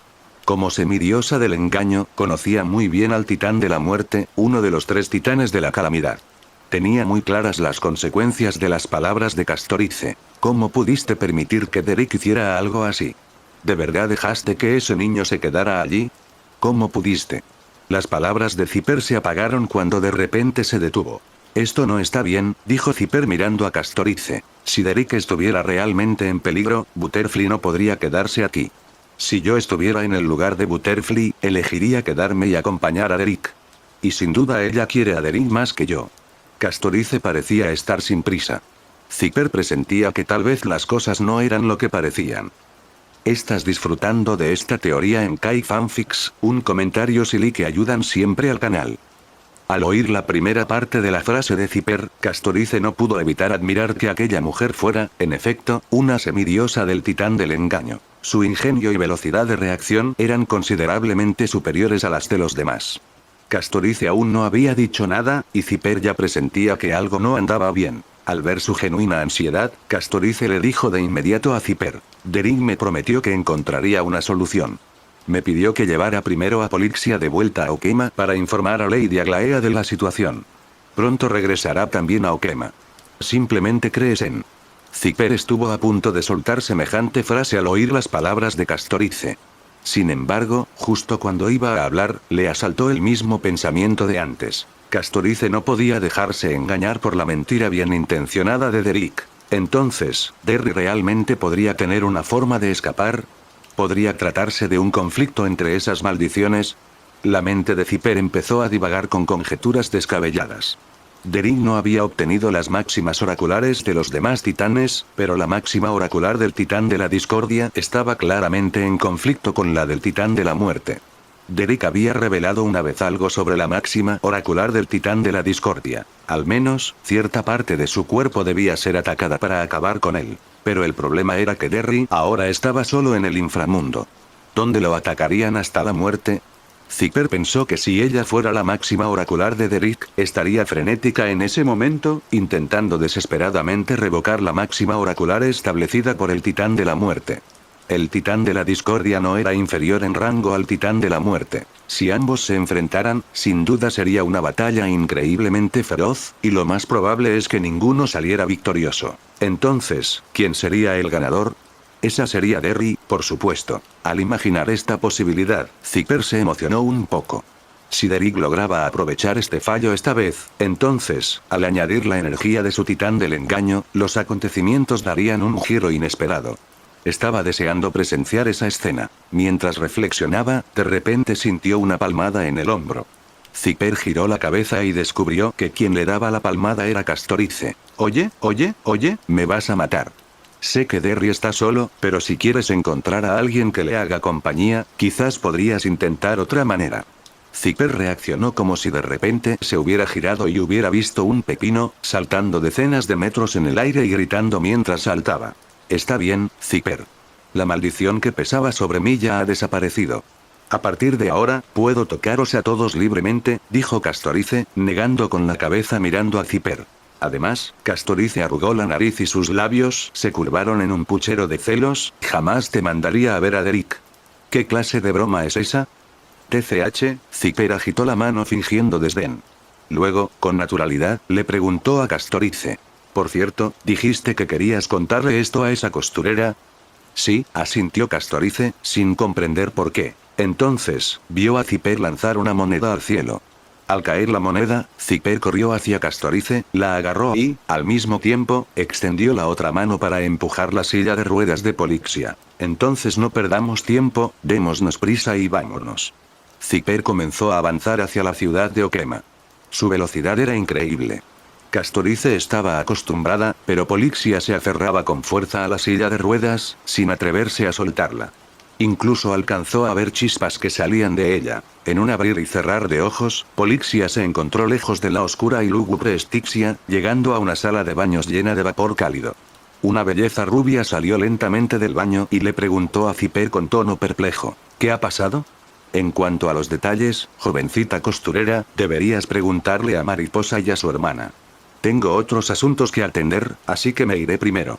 A: Como semidiosa del engaño, conocía muy bien al titán de la muerte, uno de los 3 titanes de la calamidad. Tenía muy claras las consecuencias de las palabras de Castorice. «¿Cómo pudiste permitir que Derrick hiciera algo así? ¿De verdad dejaste que ese niño se quedara allí? ¿Cómo pudiste?» Las palabras de Ciper se apagaron cuando de repente se detuvo. «Esto no está bien», dijo Ciper mirando a Castorice. «Si Derrick estuviera realmente en peligro, Butterfly no podría quedarse aquí. Si yo estuviera en el lugar de Butterfly, elegiría quedarme y acompañar a Derrick. Y sin duda ella quiere a Derrick más que yo». Castorice parecía estar sin prisa. Ciper presentía que tal vez las cosas no eran lo que parecían. ¿Estás disfrutando de esta teoría en Kai Fanfics? Un comentario silly que ayudan siempre al canal. Al oír la primera parte de la frase de Ciper, Castorice no pudo evitar admirar que aquella mujer fuera, en efecto, una semidiosa del titán del engaño. Su ingenio y velocidad de reacción eran considerablemente superiores a las de los demás. Castorice aún no había dicho nada, y Ciper ya presentía que algo no andaba bien. Al ver su genuina ansiedad, Castorice le dijo de inmediato a Ciper: «Derrick me prometió que encontraría una solución. Me pidió que llevara primero a Polixia de vuelta a Okema para informar a Lady Aglaea de la situación. Pronto regresará también a Okema. Simplemente crees en...». Ciper estuvo a punto de soltar semejante frase al oír las palabras de Castorice. Sin embargo, justo cuando iba a hablar, le asaltó el mismo pensamiento de antes. Castorice no podía dejarse engañar por la mentira bien intencionada de Derrick. Entonces, ¿Derrick realmente podría tener una forma de escapar? ¿Podría tratarse de un conflicto entre esas maldiciones? La mente de Zipper empezó a divagar con conjeturas descabelladas. Derrick no había obtenido las máximas oraculares de los demás titanes, pero la máxima oracular del titán de la discordia estaba claramente en conflicto con la del titán de la muerte. Derrick había revelado una vez algo sobre la máxima oracular del titán de la discordia. Al menos, cierta parte de su cuerpo debía ser atacada para acabar con él. Pero el problema era que Derrick ahora estaba solo en el inframundo. ¿Dónde lo atacarían hasta la muerte? Zipper pensó que si ella fuera la máxima oracular de Derrick, estaría frenética en ese momento, intentando desesperadamente revocar la máxima oracular establecida por el titán de la muerte. El titán de la discordia no era inferior en rango al titán de la muerte. Si ambos se enfrentaran, sin duda sería una batalla increíblemente feroz, y lo más probable es que ninguno saliera victorioso. Entonces, ¿quién sería el ganador? Esa sería Derrick, por supuesto. Al imaginar esta posibilidad, Zipper se emocionó un poco. Si Derrick lograba aprovechar este fallo esta vez, entonces, al añadir la energía de su titán del engaño, los acontecimientos darían un giro inesperado. Estaba deseando presenciar esa escena. Mientras reflexionaba, de repente sintió una palmada en el hombro. Zipper giró la cabeza y descubrió que quien le daba la palmada era Castorice. Oye, ¿me vas a matar? Sé que Derrick está solo, pero si quieres encontrar a alguien que le haga compañía, quizás podrías intentar otra manera. Zipper reaccionó como si de repente se hubiera girado y hubiera visto un pepino, saltando decenas de metros en el aire y gritando mientras saltaba. Está bien, Zipper. La maldición que pesaba sobre mí ya ha desaparecido. A partir de ahora, puedo tocaros a todos libremente, dijo Castorice, negando con la cabeza mirando a Zipper. Además, Castorice arrugó la nariz y sus labios se curvaron en un puchero de celos. Jamás te mandaría a ver a Derrick. ¿Qué clase de broma es esa? TCH, Zipper agitó la mano fingiendo desdén. Luego, con naturalidad, le preguntó a Castorice. Por cierto, dijiste que querías contarle esto a esa costurera. Sí, asintió Castorice, sin comprender por qué. Entonces, vio a Zipper lanzar una moneda al cielo. Al caer la moneda, Zipper corrió hacia Castorice, la agarró y, al mismo tiempo, extendió la otra mano para empujar la silla de ruedas de Polixia. Entonces no perdamos tiempo, démonos prisa y vámonos. Zipper comenzó a avanzar hacia la ciudad de Okema. Su velocidad era increíble. Castorice estaba acostumbrada, pero Polixia se aferraba con fuerza a la silla de ruedas, sin atreverse a soltarla. Incluso alcanzó a ver chispas que salían de ella. En un abrir y cerrar de ojos, Polixia se encontró lejos de la oscura y lúgubre Estixia, llegando a una sala de baños llena de vapor cálido. Una belleza rubia salió lentamente del baño y le preguntó a Zipper con tono perplejo. ¿Qué ha pasado? En cuanto a los detalles, jovencita costurera, deberías preguntarle a Mariposa y a su hermana. Tengo otros asuntos que atender, así que me iré primero.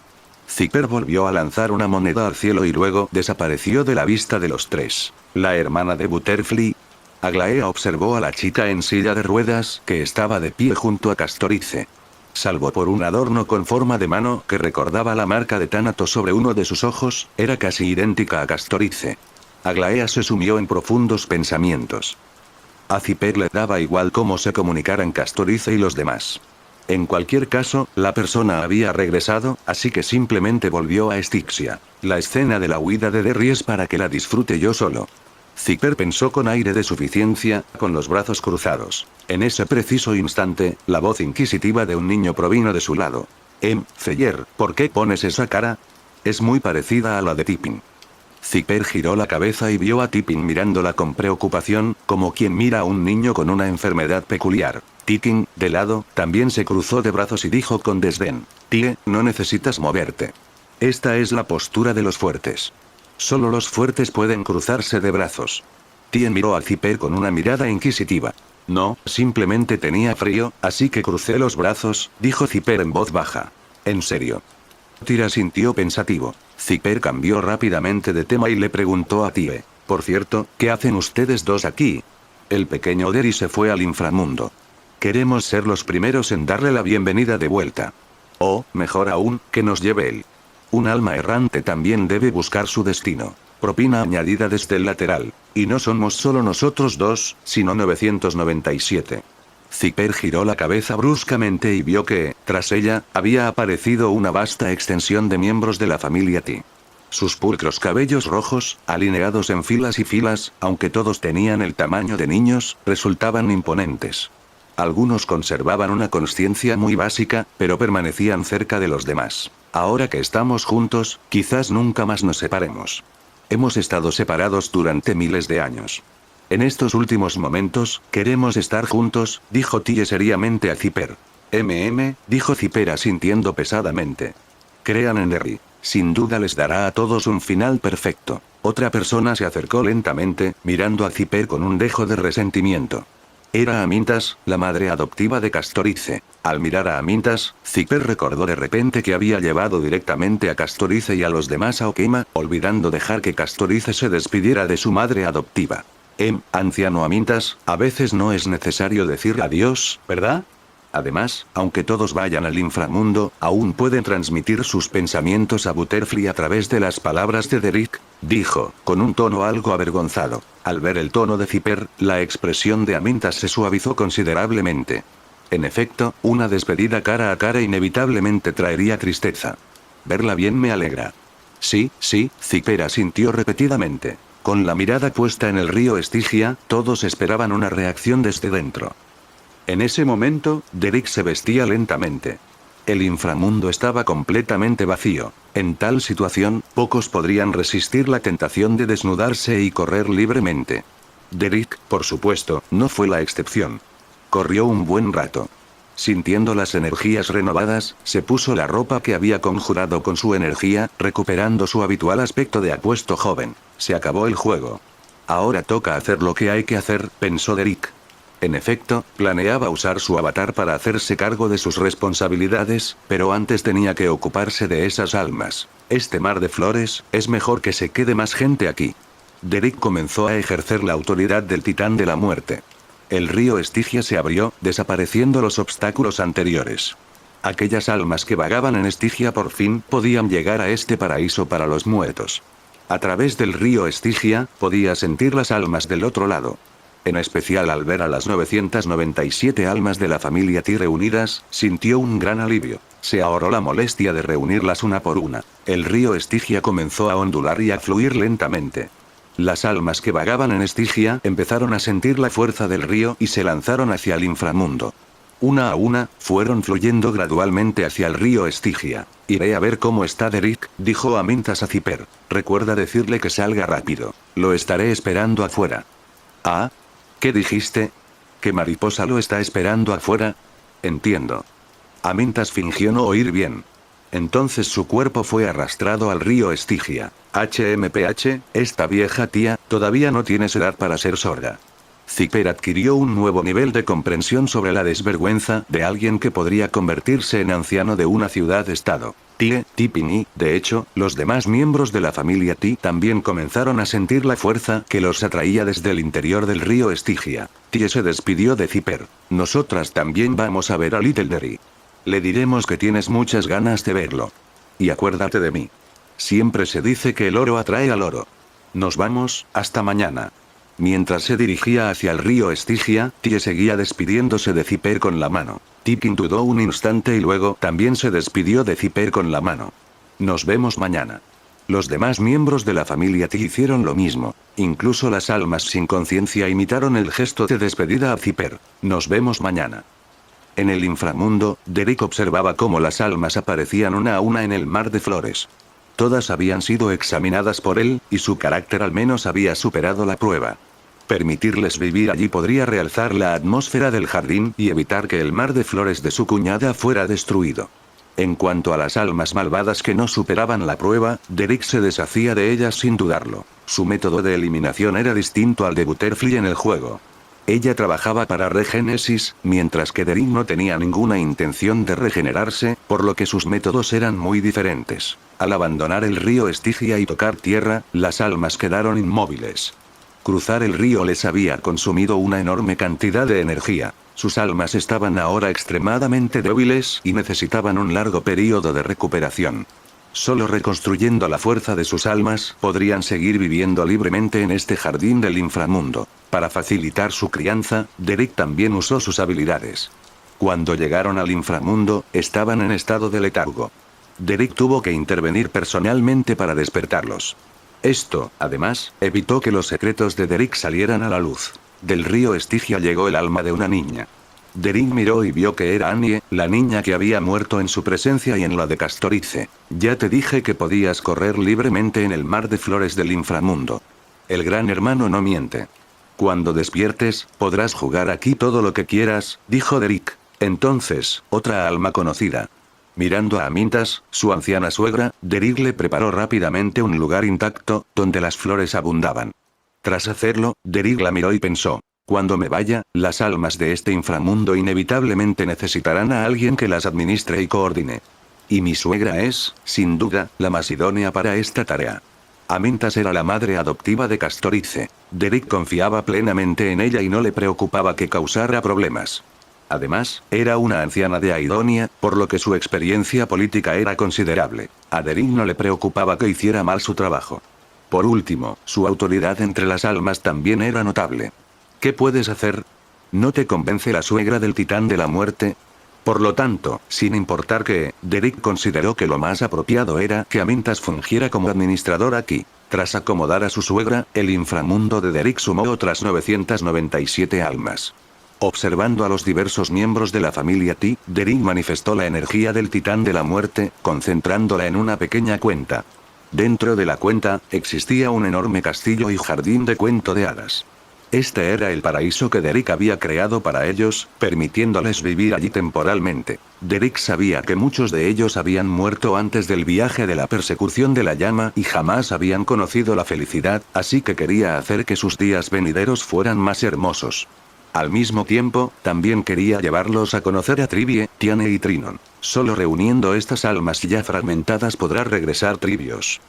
A: Zipper volvió a lanzar una moneda al cielo y luego desapareció de la vista de los tres. La hermana de Butterfly. Aglaea observó a la chica en silla de ruedas que estaba de pie junto a Castorice. Salvo por un adorno con forma de mano que recordaba la marca de Thanatos sobre uno de sus ojos, era casi idéntica a Castorice. Aglaea se sumió en profundos pensamientos. A Zipper le daba igual cómo se comunicaran Castorice y los demás. En cualquier caso, la persona había regresado, así que simplemente volvió a Estixia. La escena de la huida de Derrick es para que la disfrute yo solo. Zipper pensó con aire de suficiencia, con los brazos cruzados. En ese preciso instante, la voz inquisitiva de un niño provino de su lado. Zeyer, ¿por qué pones esa cara? Es muy parecida a la de Tipping. Zipper giró la cabeza y vio a Tipping mirándola con preocupación, como quien mira a un niño con una enfermedad peculiar. Tipping, de lado, también se cruzó de brazos y dijo con desdén. Tie, no necesitas moverte. Esta es la postura de los fuertes. Solo los fuertes pueden cruzarse de brazos. Tie miró a Zipper con una mirada inquisitiva. No, simplemente tenía frío, así que crucé los brazos, dijo Zipper en voz baja. ¿En serio? Tie sintió pensativo. Zipper cambió rápidamente de tema y le preguntó a Tie. Por cierto, ¿qué hacen ustedes dos aquí? El pequeño Derrick se fue al inframundo. Queremos ser los primeros en darle la bienvenida de vuelta. O, mejor aún, que nos lleve él. Un alma errante también debe buscar su destino. Propina añadida desde el lateral. Y no somos solo nosotros dos, sino 997. Zipper giró la cabeza bruscamente y vio que, tras ella, había aparecido una vasta extensión de miembros de la familia T. Sus pulcros cabellos rojos, alineados en filas y filas, aunque todos tenían el tamaño de niños, resultaban imponentes. Algunos conservaban una consciencia muy básica, pero permanecían cerca de los demás. Ahora que estamos juntos, quizás nunca más nos separemos. Hemos estado separados durante miles de años. En estos últimos momentos, queremos estar juntos, dijo Tie seriamente a Zipper. Dijo Zipper asintiendo pesadamente. Crean en Derry. Sin duda les dará a todos un final perfecto. Otra persona se acercó lentamente, mirando a Zipper con un dejo de resentimiento. Era Amintas, la madre adoptiva de Castorice. Al mirar a Amintas, Zipper recordó de repente que había llevado directamente a Castorice y a los demás a Okema, olvidando dejar que Castorice se despidiera de su madre adoptiva. Anciano Amintas, a veces no es necesario decir adiós, ¿verdad? Además, aunque todos vayan al inframundo, aún pueden transmitir sus pensamientos a Butterfly a través de las palabras de Derek, dijo, con un tono algo avergonzado. Al ver el tono de Zipper, la expresión de Amintas se suavizó considerablemente. En efecto, una despedida cara a cara inevitablemente traería tristeza. Verla bien me alegra. Sí, Zipper asintió repetidamente. Con la mirada puesta en el río Estigia, todos esperaban una reacción desde dentro. En ese momento, Derek se vestía lentamente. El inframundo estaba completamente vacío. En tal situación, pocos podrían resistir la tentación de desnudarse y correr libremente. Derek, por supuesto, no fue la excepción. Corrió un buen rato. Sintiendo las energías renovadas, se puso la ropa que había conjurado con su energía, recuperando su habitual aspecto de apuesto joven. Se acabó el juego. Ahora toca hacer lo que hay que hacer, pensó Derek. En efecto, planeaba usar su avatar para hacerse cargo de sus responsabilidades, pero antes tenía que ocuparse de esas almas. Este mar de flores, es mejor que se quede más gente aquí. Derek comenzó a ejercer la autoridad del titán de la muerte. El río Estigia se abrió, desapareciendo los obstáculos anteriores. Aquellas almas que vagaban en Estigia por fin podían llegar a este paraíso para los muertos. A través del río Estigia, podía sentir las almas del otro lado. En especial al ver a las 997 almas de la familia Ti reunidas, sintió un gran alivio. Se ahorró la molestia de reunirlas una por una. El río Estigia comenzó a ondular y a fluir lentamente. Las almas que vagaban en Estigia empezaron a sentir la fuerza del río y se lanzaron hacia el inframundo. Una a una, fueron fluyendo gradualmente hacia el río Estigia. Iré a ver cómo está Derek, dijo Amintas a Zipper. Recuerda decirle que salga rápido. Lo estaré esperando afuera. ¿Ah? ¿Qué dijiste? ¿Que Mariposa lo está esperando afuera? Entiendo. Amintas fingió no oír bien. Entonces su cuerpo fue arrastrado al río Estigia. Esta vieja tía, todavía no tienes edad para ser sorda. Zipper adquirió un nuevo nivel de comprensión sobre la desvergüenza de alguien que podría convertirse en anciano de una ciudad-estado. Tipini, de hecho, los demás miembros de la familia Ti también comenzaron a sentir la fuerza que los atraía desde el interior del río Estigia. Tie se despidió de Zipper. Nosotras también vamos a ver a Little Derry. Le diremos que tienes muchas ganas de verlo. Y acuérdate de mí. Siempre se dice que el oro atrae al oro. Nos vamos, hasta mañana. Mientras se dirigía hacia el río Estigia, Tie seguía despidiéndose de Zipper con la mano. Tikin dudó un instante y luego también se despidió de Zipper con la mano. Nos vemos mañana. Los demás miembros de la familia Ti hicieron lo mismo. Incluso las almas sin conciencia imitaron el gesto de despedida a Zipper. Nos vemos mañana. En el inframundo, Derek observaba cómo las almas aparecían una a una en el mar de flores. Todas habían sido examinadas por él, y su carácter al menos había superado la prueba. Permitirles vivir allí podría realzar la atmósfera del jardín y evitar que el mar de flores de su cuñada fuera destruido. En cuanto a las almas malvadas que no superaban la prueba, Derek se deshacía de ellas sin dudarlo. Su método de eliminación era distinto al de Butterfly en el juego. Ella trabajaba para Regénesis, mientras que Derek no tenía ninguna intención de regenerarse, por lo que sus métodos eran muy diferentes. Al abandonar el río Estigia y tocar tierra, las almas quedaron inmóviles. Cruzar el río les había consumido una enorme cantidad de energía. Sus almas estaban ahora extremadamente débiles y necesitaban un largo periodo de recuperación. Solo reconstruyendo la fuerza de sus almas podrían seguir viviendo libremente en este jardín del inframundo. Para facilitar su crianza, Derek también usó sus habilidades. Cuando llegaron al inframundo, estaban en estado de letargo. Derek tuvo que intervenir personalmente para despertarlos. Esto, además, evitó que los secretos de Derek salieran a la luz. Del río Estigia llegó el alma de una niña. Derek miró y vio que era Annie, la niña que había muerto en su presencia y en la de Castorice. Ya te dije que podías correr libremente en el mar de flores del inframundo. El gran hermano no miente. Cuando despiertes, podrás jugar aquí todo lo que quieras, dijo Derek. Entonces, otra alma conocida. Mirando a Amintas, su anciana suegra, Derek le preparó rápidamente un lugar intacto, donde las flores abundaban. Tras hacerlo, Derek la miró y pensó. Cuando me vaya, las almas de este inframundo inevitablemente necesitarán a alguien que las administre y coordine. Y mi suegra es, sin duda, la más idónea para esta tarea. Amintas era la madre adoptiva de Castorice. Derek confiaba plenamente en ella y no le preocupaba que causara problemas. Además, era una anciana de Aidonia, por lo que su experiencia política era considerable. A Derek no le preocupaba que hiciera mal su trabajo. Por último, su autoridad entre las almas también era notable. ¿Qué puedes hacer? ¿No te convence la suegra del titán de la muerte? Por lo tanto, sin importar que, Derek consideró que lo más apropiado era que Amintas fungiera como administrador aquí. Tras acomodar a su suegra, el inframundo de Derek sumó otras 997 almas. Observando a los diversos miembros de la familia T, Derek manifestó la energía del titán de la muerte, concentrándola en una pequeña cuenta. Dentro de la cuenta, existía un enorme castillo y jardín de cuento de hadas. Este era el paraíso que Derek había creado para ellos, permitiéndoles vivir allí temporalmente. Derek sabía que muchos de ellos habían muerto antes del viaje de la persecución de la llama y jamás habían conocido la felicidad, así que quería hacer que sus días venideros fueran más hermosos. Al mismo tiempo, también quería llevarlos a conocer a Trivie, Tiane y Trinon. Solo reuniendo estas almas ya fragmentadas podrá regresar Trivios.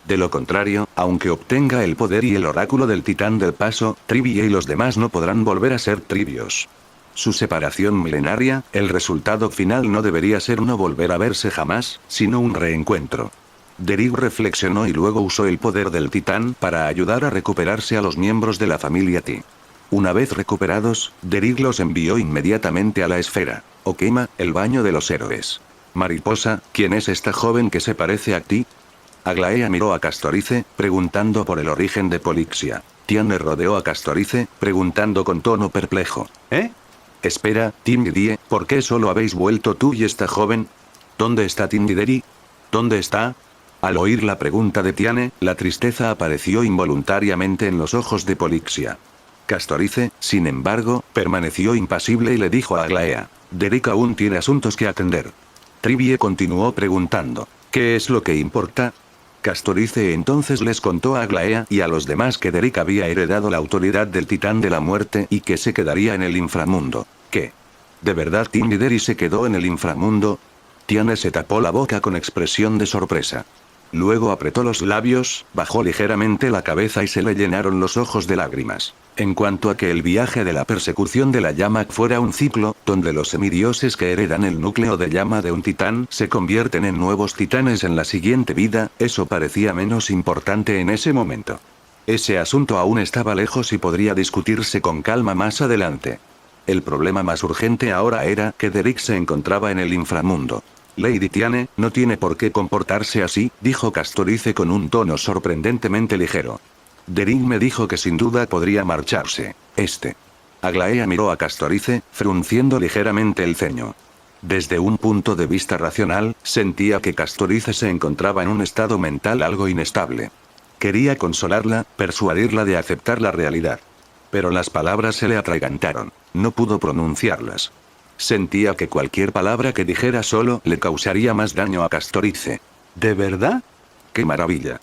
A: De lo contrario, aunque obtenga el poder y el oráculo del titán del paso, Trivie y los demás no podrán volver a ser Trivios. Su separación milenaria, el resultado final no debería ser no volver a verse jamás, sino un reencuentro. Derek reflexionó y luego usó el poder del titán para ayudar a recuperarse a los miembros de la familia T. Una vez recuperados, Derek los envió inmediatamente a la esfera. Okema, el baño de los héroes. Mariposa, ¿quién es esta joven que se parece a ti? Aglaea miró a Castorice, preguntando por el origen de Polixia. Tiane rodeó a Castorice, preguntando con tono perplejo. ¿Eh? Espera, Tindidie, ¿por qué solo habéis vuelto tú y esta joven? ¿Dónde está Tindideri? ¿Dónde está? Al oír la pregunta de Tiane, la tristeza apareció involuntariamente en los ojos de Polixia. Castorice, sin embargo, permaneció impasible y le dijo a Aglaea. Derek aún tiene asuntos que atender. Trivie continuó preguntando. ¿Qué es lo que importa? Castorice entonces les contó a Aglaea y a los demás que Derek había heredado la autoridad del titán de la muerte y que se quedaría en el inframundo. ¿Qué? ¿De verdad Tindideri se quedó en el inframundo? Tiane se tapó la boca con expresión de sorpresa. Luego apretó los labios, bajó ligeramente la cabeza y se le llenaron los ojos de lágrimas. En cuanto a que el viaje de la persecución de la llama fuera un ciclo, donde los semidioses que heredan el núcleo de llama de un titán se convierten en nuevos titanes en la siguiente vida, eso parecía menos importante en ese momento. Ese asunto aún estaba lejos y podría discutirse con calma más adelante. El problema más urgente ahora era que Derek se encontraba en el inframundo. Lady Tiane, no tiene por qué comportarse así, dijo Castorice con un tono sorprendentemente ligero. Derek me dijo que sin duda podría marcharse. Aglaea miró a Castorice, frunciendo ligeramente el ceño. Desde un punto de vista racional, sentía que Castorice se encontraba en un estado mental algo inestable. Quería consolarla, persuadirla de aceptar la realidad. Pero las palabras se le atragantaron. No pudo pronunciarlas. Sentía que cualquier palabra que dijera solo le causaría más daño a Castorice. ¿De verdad? ¡Qué maravilla!,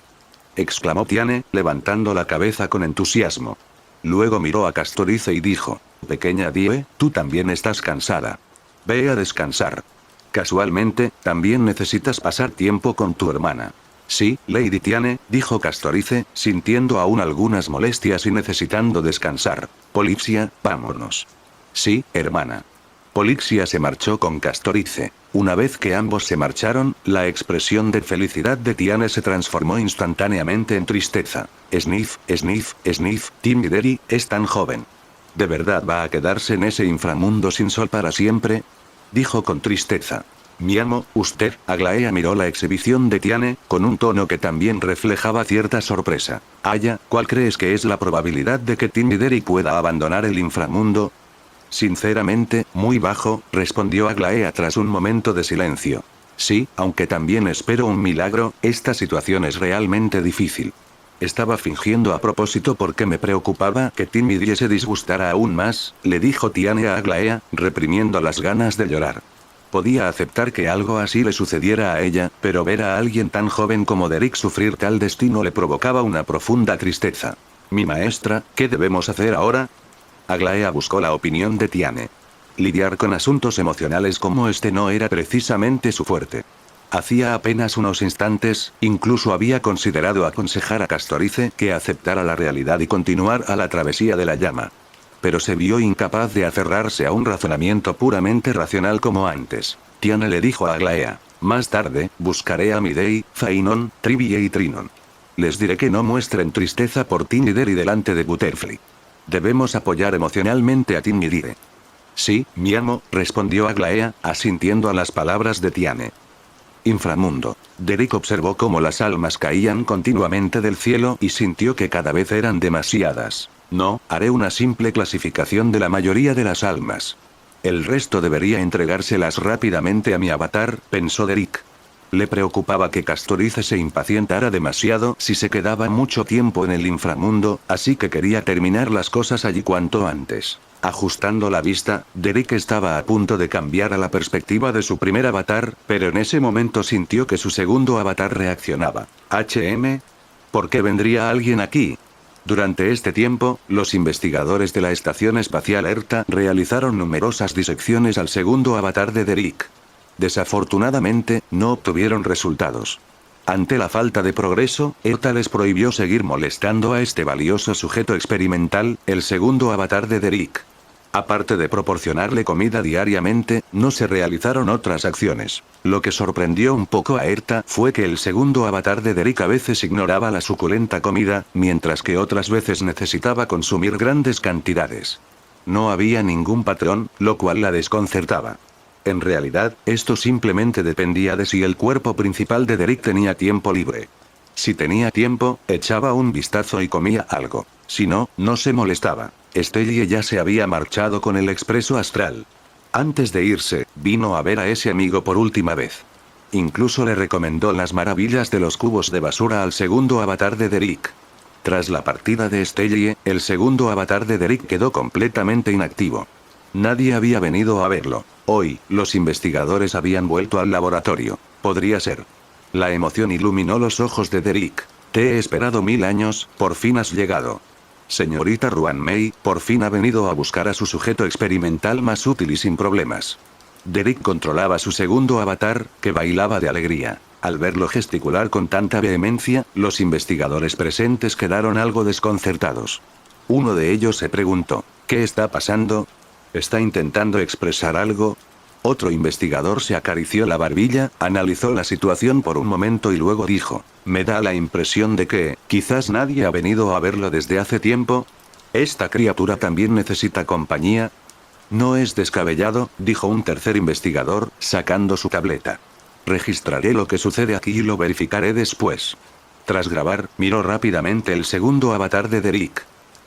A: exclamó Tiane, levantando la cabeza con entusiasmo. Luego miró a Castorice y dijo, pequeña Die, tú también estás cansada. Ve a descansar. Casualmente, también necesitas pasar tiempo con tu hermana. Sí, Lady Tiane, dijo Castorice, sintiendo aún algunas molestias y necesitando descansar. Polixia, vámonos. Sí, hermana. Polixia se marchó con Castorice. Una vez que ambos se marcharon, la expresión de felicidad de Tiane se transformó instantáneamente en tristeza. Sniff, sniff, sniff, Tindideri, es tan joven. ¿De verdad va a quedarse en ese inframundo sin sol para siempre? Dijo con tristeza. mi amo, usted. Aglaea miró la exhibición de Tiane, con un tono que también reflejaba cierta sorpresa. Aya, ¿cuál crees que es la probabilidad de que Tim y Derek pueda abandonar el inframundo? Sinceramente, muy bajo, respondió Aglaea tras un momento de silencio. Sí, aunque también espero un milagro, esta situación es realmente difícil. Estaba fingiendo a propósito porque me preocupaba que Timmy se disgustara aún más, le dijo Tiane a Aglaea, reprimiendo las ganas de llorar. Podía aceptar que algo así le sucediera a ella, pero ver a alguien tan joven como Derek sufrir tal destino le provocaba una profunda tristeza. Mi maestra, ¿qué debemos hacer ahora? Aglaea buscó la opinión de Tiane. Lidiar con asuntos emocionales como este no era precisamente su fuerte. Hacía apenas unos instantes, incluso había considerado aconsejar a Castorice que aceptara la realidad y continuar a la travesía de la llama. Pero se vio incapaz de aferrarse a un razonamiento puramente racional como antes. Tiane le dijo a Aglaea: más tarde, buscaré a Midei, Fainon, Trivie y Trinon. Les diré que no muestren tristeza por Tinideri delante de Butterfly. Debemos apoyar emocionalmente a Tinidire. Sí, mi amo, respondió Aglaea, asintiendo a las palabras de Tiane. Inframundo. Derek observó cómo las almas caían continuamente del cielo y sintió que cada vez eran demasiadas. No, haré una simple clasificación de la mayoría de las almas. El resto debería entregárselas rápidamente a mi avatar, pensó Derek. Le preocupaba que Castorice se impacientara demasiado si se quedaba mucho tiempo en el inframundo, así que quería terminar las cosas allí cuanto antes. Ajustando la vista, Derek estaba a punto de cambiar a la perspectiva de su primer avatar, pero en ese momento sintió que su segundo avatar reaccionaba. ¿Por qué vendría alguien aquí? Durante este tiempo, los investigadores de la Estación Espacial ERTA realizaron numerosas disecciones al segundo avatar de Derek. Desafortunadamente, no obtuvieron resultados. Ante la falta de progreso, ERTA les prohibió seguir molestando a este valioso sujeto experimental, el segundo avatar de Derek. Aparte de proporcionarle comida diariamente, no se realizaron otras acciones. Lo que sorprendió un poco a ERTA fue que el segundo avatar de Derek a veces ignoraba la suculenta comida, mientras que otras veces necesitaba consumir grandes cantidades. No había ningún patrón, lo cual la desconcertaba. En realidad, esto simplemente dependía de si el cuerpo principal de Derek tenía tiempo libre. Si tenía tiempo, echaba un vistazo y comía algo. Si no, no se molestaba. Stellie ya se había marchado con el expreso astral. Antes de irse, vino a ver a ese amigo por última vez. Incluso le recomendó las maravillas de los cubos de basura al segundo avatar de Derek. Tras la partida de Stellie, el segundo avatar de Derek quedó completamente inactivo. Nadie había venido a verlo. Hoy, los investigadores habían vuelto al laboratorio. Podría ser. La emoción iluminó los ojos de Derek. Te he esperado 1000 años, por fin has llegado. Señorita Ruanmei, por fin ha venido a buscar a su sujeto experimental más útil y sin problemas. Derek controlaba su segundo avatar, que bailaba de alegría. Al verlo gesticular con tanta vehemencia, los investigadores presentes quedaron algo desconcertados. Uno de ellos se preguntó: ¿qué está pasando? ¿Está intentando expresar algo? Otro investigador se acarició la barbilla, analizó la situación por un momento y luego dijo: me da la impresión de que, quizás nadie ha venido a verlo desde hace tiempo. ¿Esta criatura también necesita compañía? No es descabellado, dijo un tercer investigador, sacando su tableta. Registraré lo que sucede aquí y lo verificaré después. Tras grabar, miró rápidamente el segundo avatar de Derek.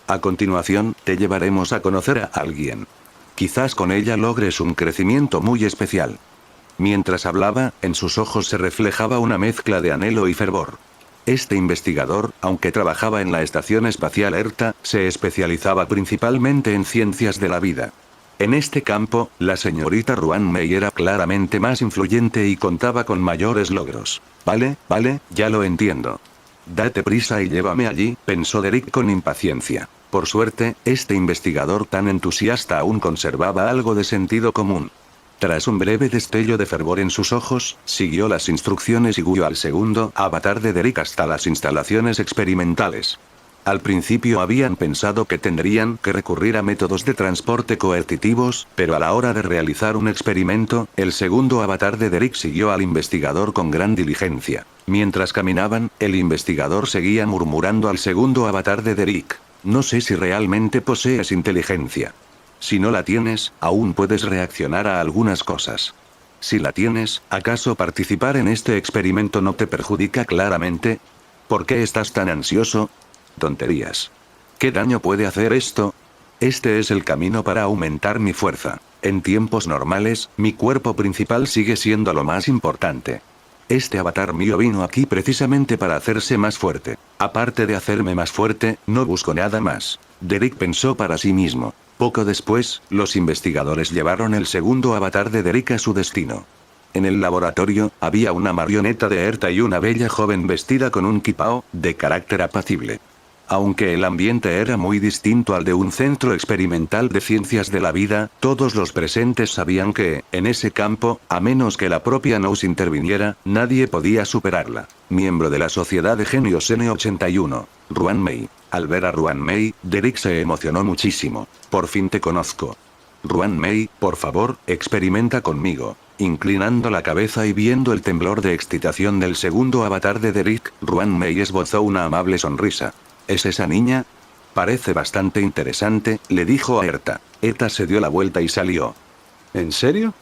A: A continuación, te llevaremos a conocer a alguien. Quizás con ella logres un crecimiento muy especial. Mientras hablaba, en sus ojos se reflejaba una mezcla de anhelo y fervor. Este investigador, aunque trabajaba en la Estación Espacial ERTA, se especializaba principalmente en ciencias de la vida. En este campo, la señorita Ruanmei era claramente más influyente y contaba con mayores logros. Vale, ya lo entiendo. Date prisa y llévame allí, pensó Derek con impaciencia. Por suerte, este investigador tan entusiasta aún conservaba algo de sentido común. Tras un breve destello de fervor en sus ojos, siguió las instrucciones y guió al segundo avatar de Derek hasta las instalaciones experimentales. Al principio habían pensado que tendrían que recurrir a métodos de transporte coercitivos, pero a la hora de realizar un experimento, el segundo avatar de Derek siguió al investigador con gran diligencia. Mientras caminaban, el investigador seguía murmurando al segundo avatar de Derek: no sé si realmente posees inteligencia. Si no la tienes, aún puedes reaccionar a algunas cosas. Si la tienes, ¿acaso participar en este experimento no te perjudica claramente? ¿Por qué estás tan ansioso? Tonterías. ¿Qué daño puede hacer esto? Este es el camino para aumentar mi fuerza. En tiempos normales, mi cuerpo principal sigue siendo lo más importante. Este avatar mío vino aquí precisamente para hacerse más fuerte. Aparte de hacerme más fuerte, no busco nada más. Derek pensó para sí mismo. Poco después, los investigadores llevaron el segundo avatar de Derek a su destino. En el laboratorio, había una marioneta de Erta y una bella joven vestida con un kipao, de carácter apacible. Aunque el ambiente era muy distinto al de un centro experimental de ciencias de la vida, todos los presentes sabían que, en ese campo, a menos que la propia Nous interviniera, nadie podía superarla. Miembro de la Sociedad de Genios N81, Ruan Mei. Al ver a Ruan Mei, Derek se emocionó muchísimo. Por fin te conozco. Ruan Mei, por favor, experimenta conmigo. Inclinando la cabeza y viendo el temblor de excitación del segundo avatar de Derek, Ruan Mei esbozó una amable sonrisa. ¿Es esa niña? Parece bastante interesante, le dijo a Erta. Erta se dio la vuelta y salió. ¿En serio?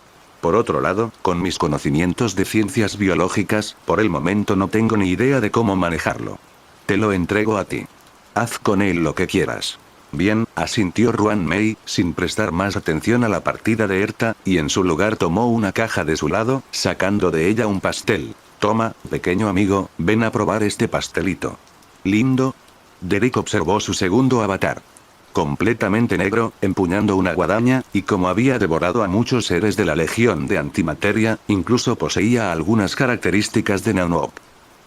A: Por otro lado, con mis conocimientos de ciencias biológicas, por el momento no tengo ni idea de cómo manejarlo. Te lo entrego a ti. Haz con él lo que quieras. Bien, asintió Ruan Mei, sin prestar más atención a la partida de Erta, y en su lugar tomó una caja de su lado, sacando de ella un pastel. Toma, pequeño amigo, ven a probar este pastelito. ¿Lindo? Derek observó su segundo avatar. Completamente negro, empuñando una guadaña, y como había devorado a muchos seres de la Legión de Antimateria, incluso poseía algunas características de Nanop.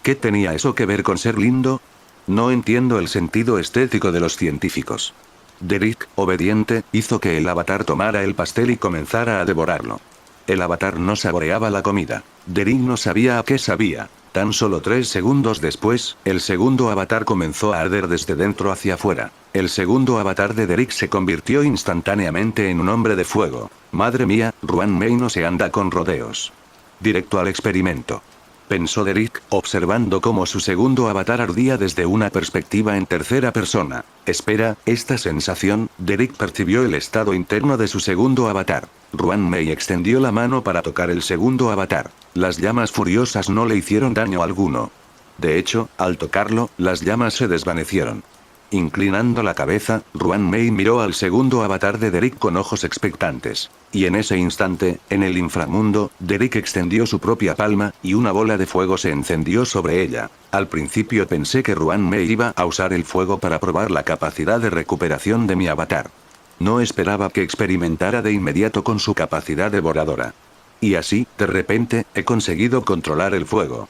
A: ¿Qué tenía eso que ver con ser lindo? No entiendo el sentido estético de los científicos. Derek, obediente, hizo que el avatar tomara el pastel y comenzara a devorarlo. El avatar no saboreaba la comida. Derek no sabía a qué sabía. Tan solo 3 segundos después, el segundo avatar comenzó a arder desde dentro hacia afuera. El segundo avatar de Derek se convirtió instantáneamente en un hombre de fuego. Madre mía, Ruan Mei no se anda con rodeos. Directo al experimento. Pensó Derek, observando cómo su segundo avatar ardía desde una perspectiva en tercera persona. Espera, esta sensación, Derek percibió el estado interno de su segundo avatar. Ruan Mei extendió la mano para tocar el segundo avatar. Las llamas furiosas no le hicieron daño alguno. De hecho, al tocarlo, las llamas se desvanecieron. Inclinando la cabeza, Ruan Mei miró al segundo avatar de Derek con ojos expectantes. Y en ese instante, en el inframundo, Derek extendió su propia palma, y una bola de fuego se encendió sobre ella. Al principio pensé que Ruan Mei iba a usar el fuego para probar la capacidad de recuperación de mi avatar. No esperaba que experimentara de inmediato con su capacidad devoradora. Y así, de repente, he conseguido controlar el fuego.